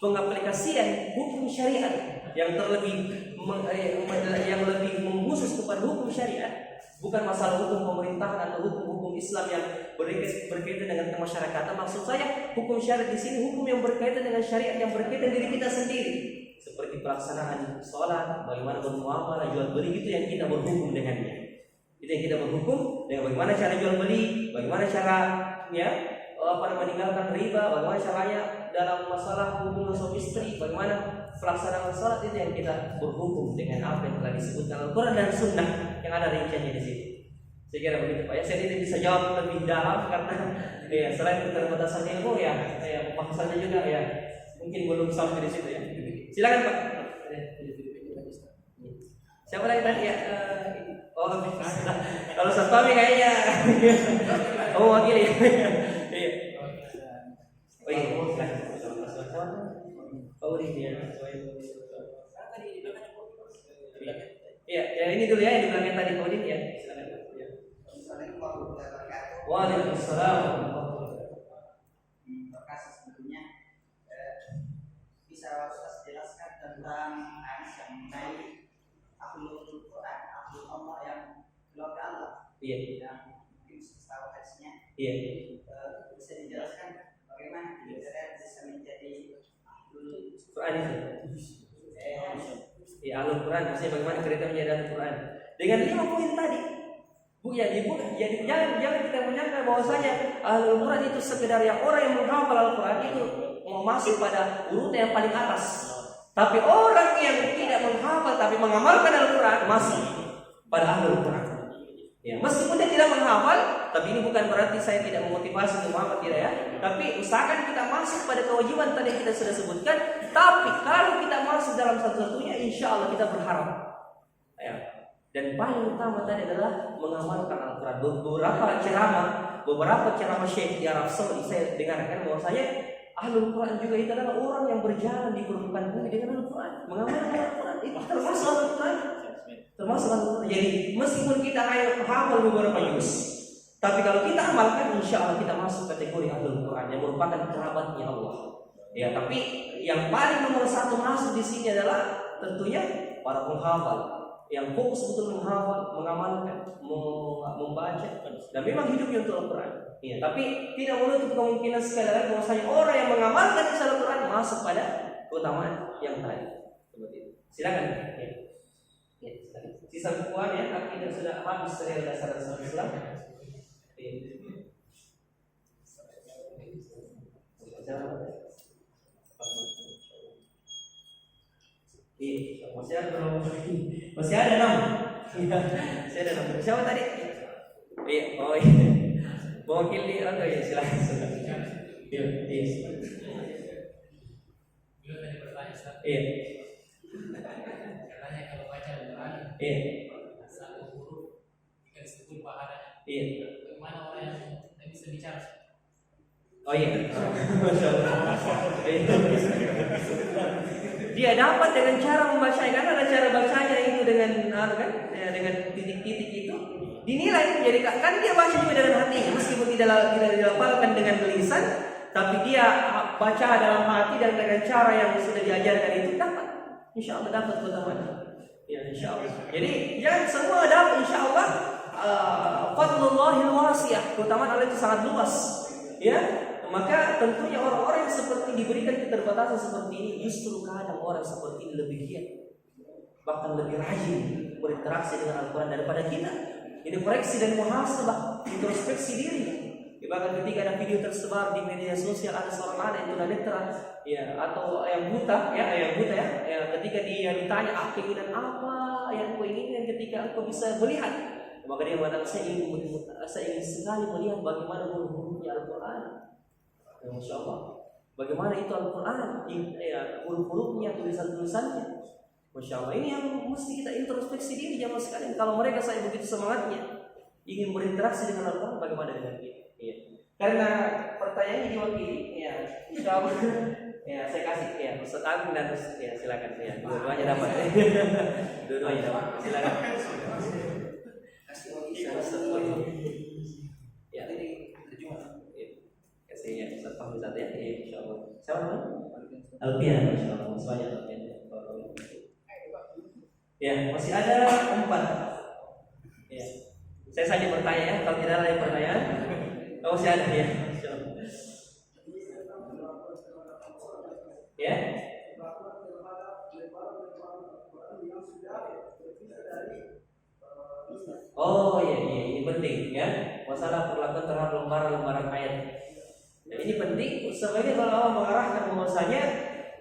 pengaplikasian hukum syariat yang yang lebih mengkhusus kepada hukum syariat, bukan masalah hukum pemerintahan atau hukum Islam yang berkaitan dengan kemasyarakatan. Maksud saya hukum syariat di sini hukum yang berkaitan dengan syariat yang berkaitan diri kita sendiri, seperti pelaksanaan sholat, bagaimana bermuamalah, jual beli, itu yang kita berhukum dengannya. Itu yang kita berhukum dengan bagaimana cara jual beli, bagaimana caranya meninggalkan riba, bagaimana caranya dalam masalah hubungan suami istri, bagaimana pelaksanaan sholat. Itu yang kita berhukum dengan apa yang telah disebutkan Al-Quran dan Sunnah yang ada rinciannya di sini. Saya kira begitu Pak. Ya, saya tidak bisa jawab lebih dalam karena ya, selain keterbatasan ilmu ya pembahasannya juga ya mungkin belum sampai di situ ya. Silakan Pak. Siapa lagi tadi ya? Kalau Satpami kayaknya wakili. Oh iya. Oh iya. Iya, ya ini dulu ya, yang di belakang tadi Kodin ya. Silakan. Ya. Waalaikumsalam. Terima kasih sebelumnya. Bisa Ustaz jelaskan tentang hadis yang mengenai ahlul Quran, ahlul Allah yang keluarga Allah. Iya. Yang mungkin tahu hadisnya. Iya. Bisa dijelaskan bagaimana kita bisa menjadi ahlul Quran itu. Ya, Al-Quran, maksudnya bagaimana kriteria menjadi Al-Quran dengan 5 poin tadi. Jadi jangan kita menyangka bahwasanya Al-Quran itu sekedar yang orang yang menghafal Al-Quran itu mau masuk pada urutan yang paling atas. Tapi orang yang tidak menghafal tapi mengamalkan Al-Quran masih pada Al-Quran. Ya, meskipun dia tidak menghafal, tapi ini bukan berarti saya tidak memotivasi untuk menghafal, tidak ya. Tapi usahakan kita masuk pada kewajiban tadi yang kita sudah sebutkan. Tapi kalau kita masuk dalam satu-satunya, insya Allah kita berharap. Ya. Dan paling utama tadi adalah mengamalkan Al-Quran. Beberapa ceramah Syekh di Arab Saudi saya dengarkan bahwasanya Ahlul Quran juga itu adalah orang yang berjalan di permukaan bumi dengan Al-Quran, mengamalkan Al-Quran. Itu termasuk Al-Quran. Jadi meskipun kita hanya hafal beberapa juz, tapi kalau kita amalkan, insya Allah kita masuk kategori Ahlul Quran yang merupakan kerabatnya Allah. Ya, tapi yang paling nomor satu masuk di sini adalah tentunya para penghafal yang fokus betul menghafal, mengamalkan, membaca, dan memang hidupnya untuk Al-Quran. Ya, tapi tidak menutup kemungkinan sekali lagi bahwasanya orang yang mengamalkan Al-Quran masuk pada keutamaan yang tadi. Seperti itu. Silakan. Ya. Sisa bukuan ya, akidah sudah habis dari dasar-dasar Islam. Masih ada 6. Masih ada 6. Siapa tadi? Iya, oh iya. Mewakili ya, silakan. Iya. Iya. Katanya kalau baca Al-Quran, satu huruf jika disebut pahalanya. Iya. Bagaimana orang yang tidak bisa bicara? Oh iya. Masya Allah. Dia dapat dengan cara membacanya, karena ada cara bacanya itu dengan dengan titik-titik itu dinilai. Jadi kan dia baca juga dengan hatinya, meskipun tidak dilafalkan dengan lisan, tapi dia baca dalam hati dan dengan cara yang sudah diajarkan itu dapat. Insya Allah dapat keutamaan. Ya, insya Allah. Jadi jangan semua dapat, insya Allah. Fadlullahil wasi'ah, keutamaan Allah itu sangat luas. Ya, maka tentunya orang-orang yang seperti diberikan keterbatasan seperti ini, justru kadang orang seperti ini lebih giat, bahkan lebih rajin berinteraksi dengan Al-Quran daripada kita. Ini koreksi dan muhasabah, introspeksi diri. Bahkan ketika ada video tersebar di media sosial, ada seorang anak yang tunanetra ya, atau yang buta ya, ketika dia ditanya keinginan apa yang kau inginkan ketika engkau bisa melihat, maka dia mengatakan saya ingin sekali melihat bagaimana huruf-hurufnya Al-Quran. Ya, Masya Allah, bagaimana itu Al-Quran, ya, huruf-hurufnya, tulisan-tulisannya. Masya Allah, ini yang mesti kita introspeksi diri jamaah sekalian. Kalau mereka saya begitu semangatnya ingin berinteraksi dengan Al-Quran, bagaimana dengan kita? Iya. Karena pertanyaannya diwakili, ya, insya Allah. Ya, saya kasih ya Ustaz Agung dan ya silakan ya. Dua-duanya dapat. Dua-duanya dapat. Silakan. Ya, ini kasih ya Ustaz Fahmi Ustaz ya. Insya Allah. Siapa namanya? Alfian, insya Allah. Semuanya Alfian. Ya, masih ada 4. Ya. Saya saja bertanya ya, kalau tidak ada yang pertanyaan, masih ada ya. Ya. Oh iya, ini penting ya. Masalah perlakuan terhadap lembaran-lembaran ayat. Nah, ini penting. Sebenarnya kalau Allah mengarahkan bahwasanya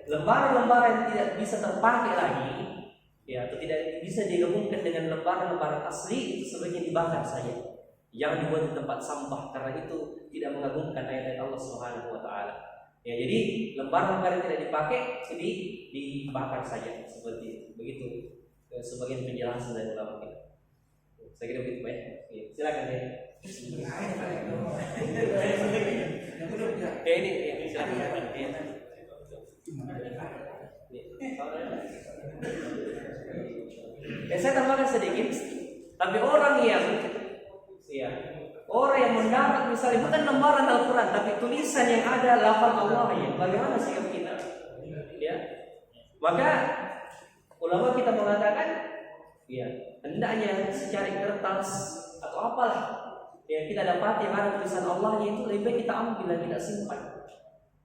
lembaran-lembaran yang tidak bisa terpakai lagi, ya, atau tidak bisa digabungkan dengan lembaran-lembaran asli, itu sebaiknya dibakar saja. Jangan dibuat di tempat sampah karena itu tidak mengagungkan ayat-ayat Allah Subhanahu wa taala. Ya, jadi lembaran-lembaran yang tidak dipakai jadi dibakar saja seperti itu. Begitu sebagian penjelasan dari ulama kita. Saya kira begitu Pak. Ya, silakan ya. Ya ini ya, silakan. Ya, saya tambahkan sedikit. Tapi orang yang mendapat misalnya bukan lembaran Al-Quran, tapi tulisan yang ada lafal Allah ya, bagaimana sikap kita? Ya, maka ulama kita mengatakan, ya hendaknya secari kertas atau apalah yang kita dapat yang ada tulisan Allahnya itu lebih baik kita ambil dan kita simpan.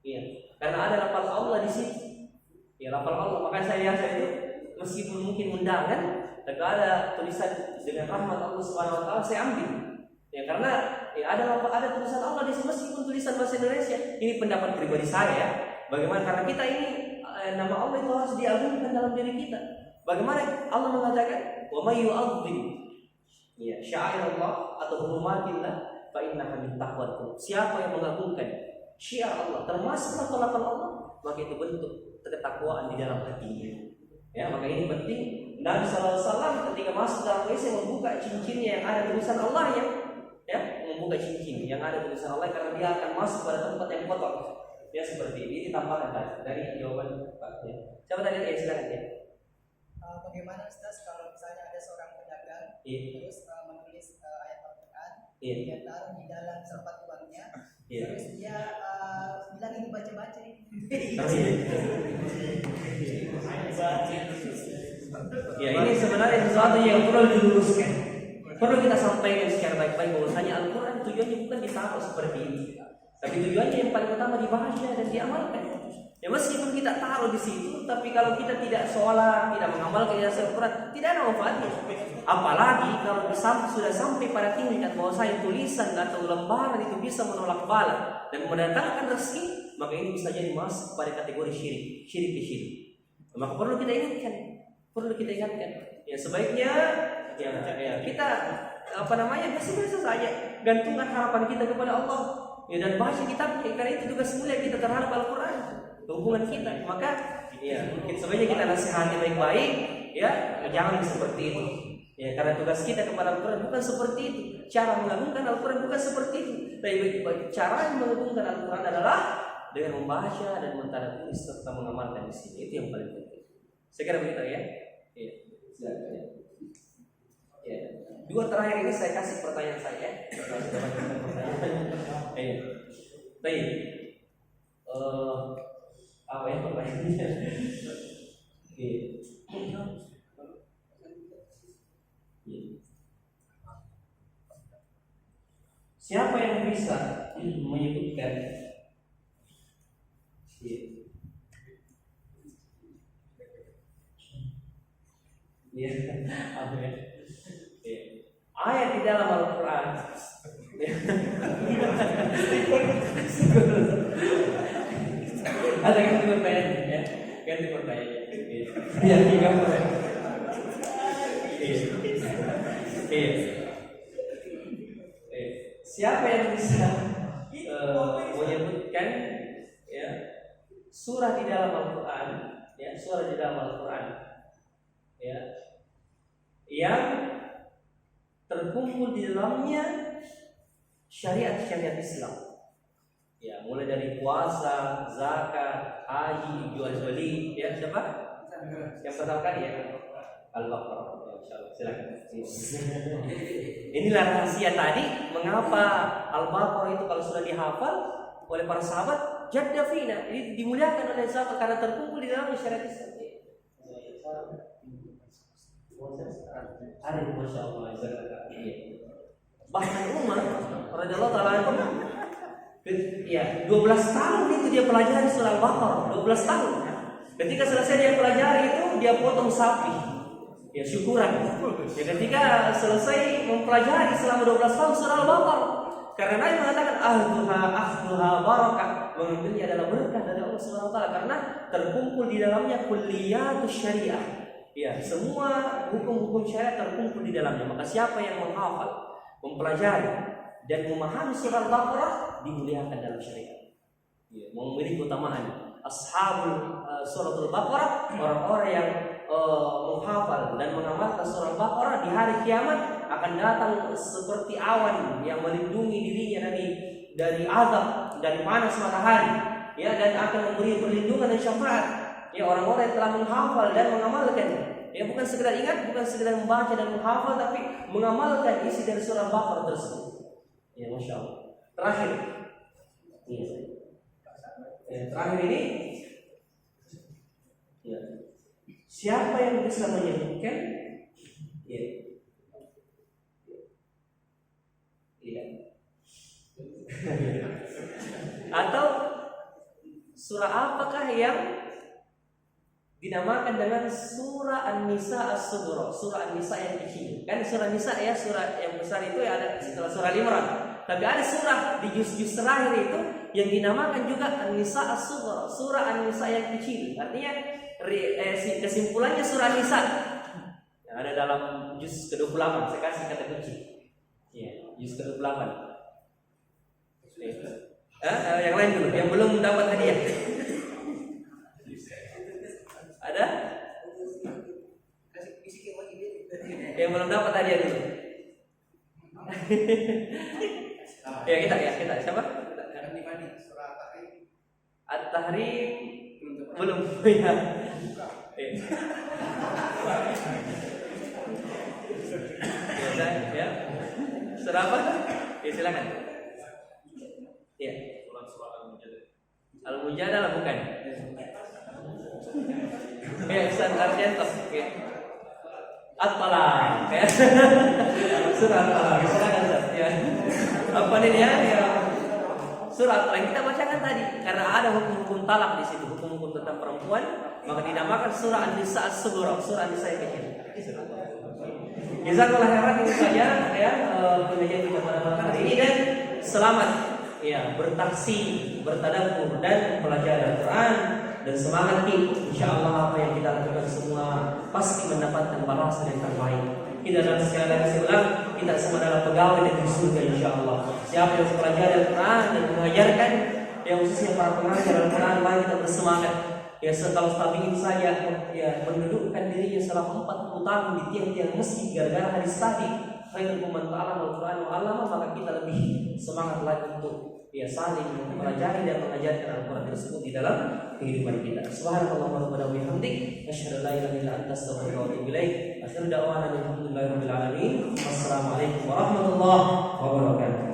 Ya, karena ada lafal Allah di situ. Ya, lafal Allah. Maka saya lihat itu meskipun mungkin undangan, tapi ada tulisan dengan rahmat Allah Subhanahu wa taala saya ambil. Ya, karena ya ada tulisan Allah di sini meskipun tulisan bahasa Indonesia. Ini pendapat pribadi saya ya. Bagaimana karena kita ini nama Allah itu harus diagungkan dalam diri kita. Bagaimana Allah mengatakan wa may yu'azzim ya sya'airallah atau hurumatillah fa innaha min taqwal qulub. Siapa yang mengagungkan syiar Allah termasuk lafal Allah, maka itu bentuk ketakwaan di dalam hatinya. Ya, maka ini penting. Nabi sallallahu alaihi wasallam ketika masuk dalam WC membuka cincinnya yang ada tulisan Allah ya, membuka cincin yang ada tulisan Allah karena dia akan masuk pada tempat yang kotor. Ya seperti ini tambahan dari jawaban Pak. Ya. Siapa tadi ya silakan ya. Bagaimana Ustaz kalau misalnya ada seorang pedagang terus menulis ayat Al-Quran, dia taruh di dalam tempat uangnya, terus dia bilang ini baca-baca ini. Ya ini sebenarnya sesuatu yang perlu diluruskan. Perlu kita sampaikan secara baik-baik bahwasanya Al-Quran tujuannya bukan ditaruh seperti ini, tapi tujuannya yang paling utama dibaca dan diamalkan. Ya meskipun kita taruh di situ, tapi kalau kita tidak sholat, tidak mengamalkan Al-Quran, tidak ada manfaatnya. Apalagi kalau sudah sampai pada tingkat bahwasanya tulisan atau lembaran itu bisa menolak bala dan mendatangkan rezeki, maka ini bisa jadi masuk pada kategori syirik. Maka perlu kita ingatkan. Ya sebaiknya ya kita biasa saja gantungkan harapan kita kepada Allah. Ya dan baca kitabnya karena itu tugas mulia kita terhadap Al-Quran, hubungan kita. Maka ya sebaiknya kita nasihati baik-baik ya, jangan seperti itu. Ya karena tugas kita kepada Al-Quran bukan seperti itu. Cara mengagungkan Al-Quran bukan seperti itu. Tapi cara mengagungkan Al-Quran adalah dengan membaca dan mentadabburi serta mengamalkan di sini. Itu yang paling penting. Saya kira begitu ya. Iya. Ya. 2 terakhir ini saya kasih pertanyaan saya. Baik. Apa yang pertanyaannya? Siapa yang bisa menyebutkan ayat di dalam Al-Quran? Ada ganti pertanyaan ya, ganti pertanyaan. Ya 3 siapa yang bisa menyebutkan ya surah di dalam Al-Quran, ya surah di dalam Al-Quran, ya yang terkumpul di dalamnya syariat Islam. Ya, mulai dari puasa, zakat, haji, jual beli, ya siapa? Yang pertama kali ya, Al-Baqarah. Ya, insyaallah. Silakan. Inilah rahasia tadi mengapa Al-Baqarah itu kalau sudah dihafal oleh para sahabat jadda fina, ini dimuliakan oleh sahabat karena terkumpul di dalam syariat Islam. Masya Allah. Bahkan Umar radhiyallahu taala anhu, ya 12 tahun itu dia pelajari surah Al-Baqarah, 12 tahun. Ketika selesai dia pelajari itu dia potong sapi, ya syukuran. Ya ketika selesai mempelajari selama 12 tahun surah Al-Baqarah, karena Nabi mengatakan ahduha barakah, mengambilnya adalah berkah dari Allah Subhanahu wa taala karena terkumpul di dalamnya kulliyatus syariah. Ya, semua hukum-hukum syariat terkumpul di dalamnya. Maka siapa yang menghafal, mempelajari dan memahami surah Al-Baqarah dimuliakan dalam syariat. Ya, memiliki keutamaan. Ashabul surah Al-Baqarah, orang-orang yang menghafal dan mengamalkan surah Al-Baqarah di hari kiamat akan datang seperti awan yang melindungi dirinya dari azab, dari panas matahari, ya, dan akan memberi perlindungan dan syafaat. Ya, orang-orang yang telah menghafal dan mengamalkan. Ya, bukan sekedar ingat, bukan sekedar membaca dan menghafal, tapi mengamalkan isi dari surah Al-Baqarah tersebut. Ya, Masya Allah. Terakhir, terakhir ini, ya, siapa yang bisa menyebutkan? Ya, atau surah apakah yang dinamakan dengan surah An-Nisa As-Sughra, surah An-Nisa yang kecil. Kan surah Nisa ya, surah yang besar itu ya ada setelah surah Al-Imran. Tapi ada surah di juz-juz terakhir itu yang dinamakan juga An-Nisa As-Sughra, surah An-Nisa yang kecil. Artinya kesimpulannya surah Nisa. Yang ada dalam juz ke-28, saya kasih kata kunci. Ya, juz ke-28. Yang lain dulu, yang belum dapat hadiah. Ada? Yang belum dapat hadiah dulu. Ya kita siapa? At-Tahrim belum ya. Ya. Surah apa? Ya silakan. Ya. Al-Mujadalah bukan? Ya, Ustaz Arjanto. Ya. At-Talaq. Ya. Surah At-Talaq. Silakan Ustaz. Ya. Apa ini ya? Surah At-Talaq kita bacakan tadi karena ada hukum-hukum talak di situ, hukum-hukum tentang perempuan, maka dinamakan surah An-Nisa As-Sughra, surah An-Nisa yang kecil. Jazakallahu khairan ini saja ya pengajian kita pada malam hari ini, dan selamat ya bertaksi, bertadabbur dan belajar Al-Qur'an, dan semangat insyaallah apa yang kita lakukan semua pasti mendapatkan balasan yang terbaik. Kita dalam sekali lagi sebelum kita semua adalah pegawai negeri surga insyaallah. Siapa yang mempelajari Al-Quran dan mengajarkan, yang khususnya para pengajar Al-Quran, mari kita bersemangat. Ya, kalau tabiin saja ya mendudukkan dirinya selama 40 tahun di tiang-tiang masjid gara-gara hadis tadi, khairukum man ta'allama Al-Quran wa 'allama, maka kita lebih semangat lagi untuk ya saling mempelajari dan mengajarkan Al-Quran tersebut di dalam kehidupan kita. Subhanallah wa bihamdik, asyhadu an la ilaha illa anta, astaghfiruka wa atubu ilaik. Akhiru da'wana alhamdulillahirabbil alamin. Wassalamualaikum warahmatullahi wabarakatuh.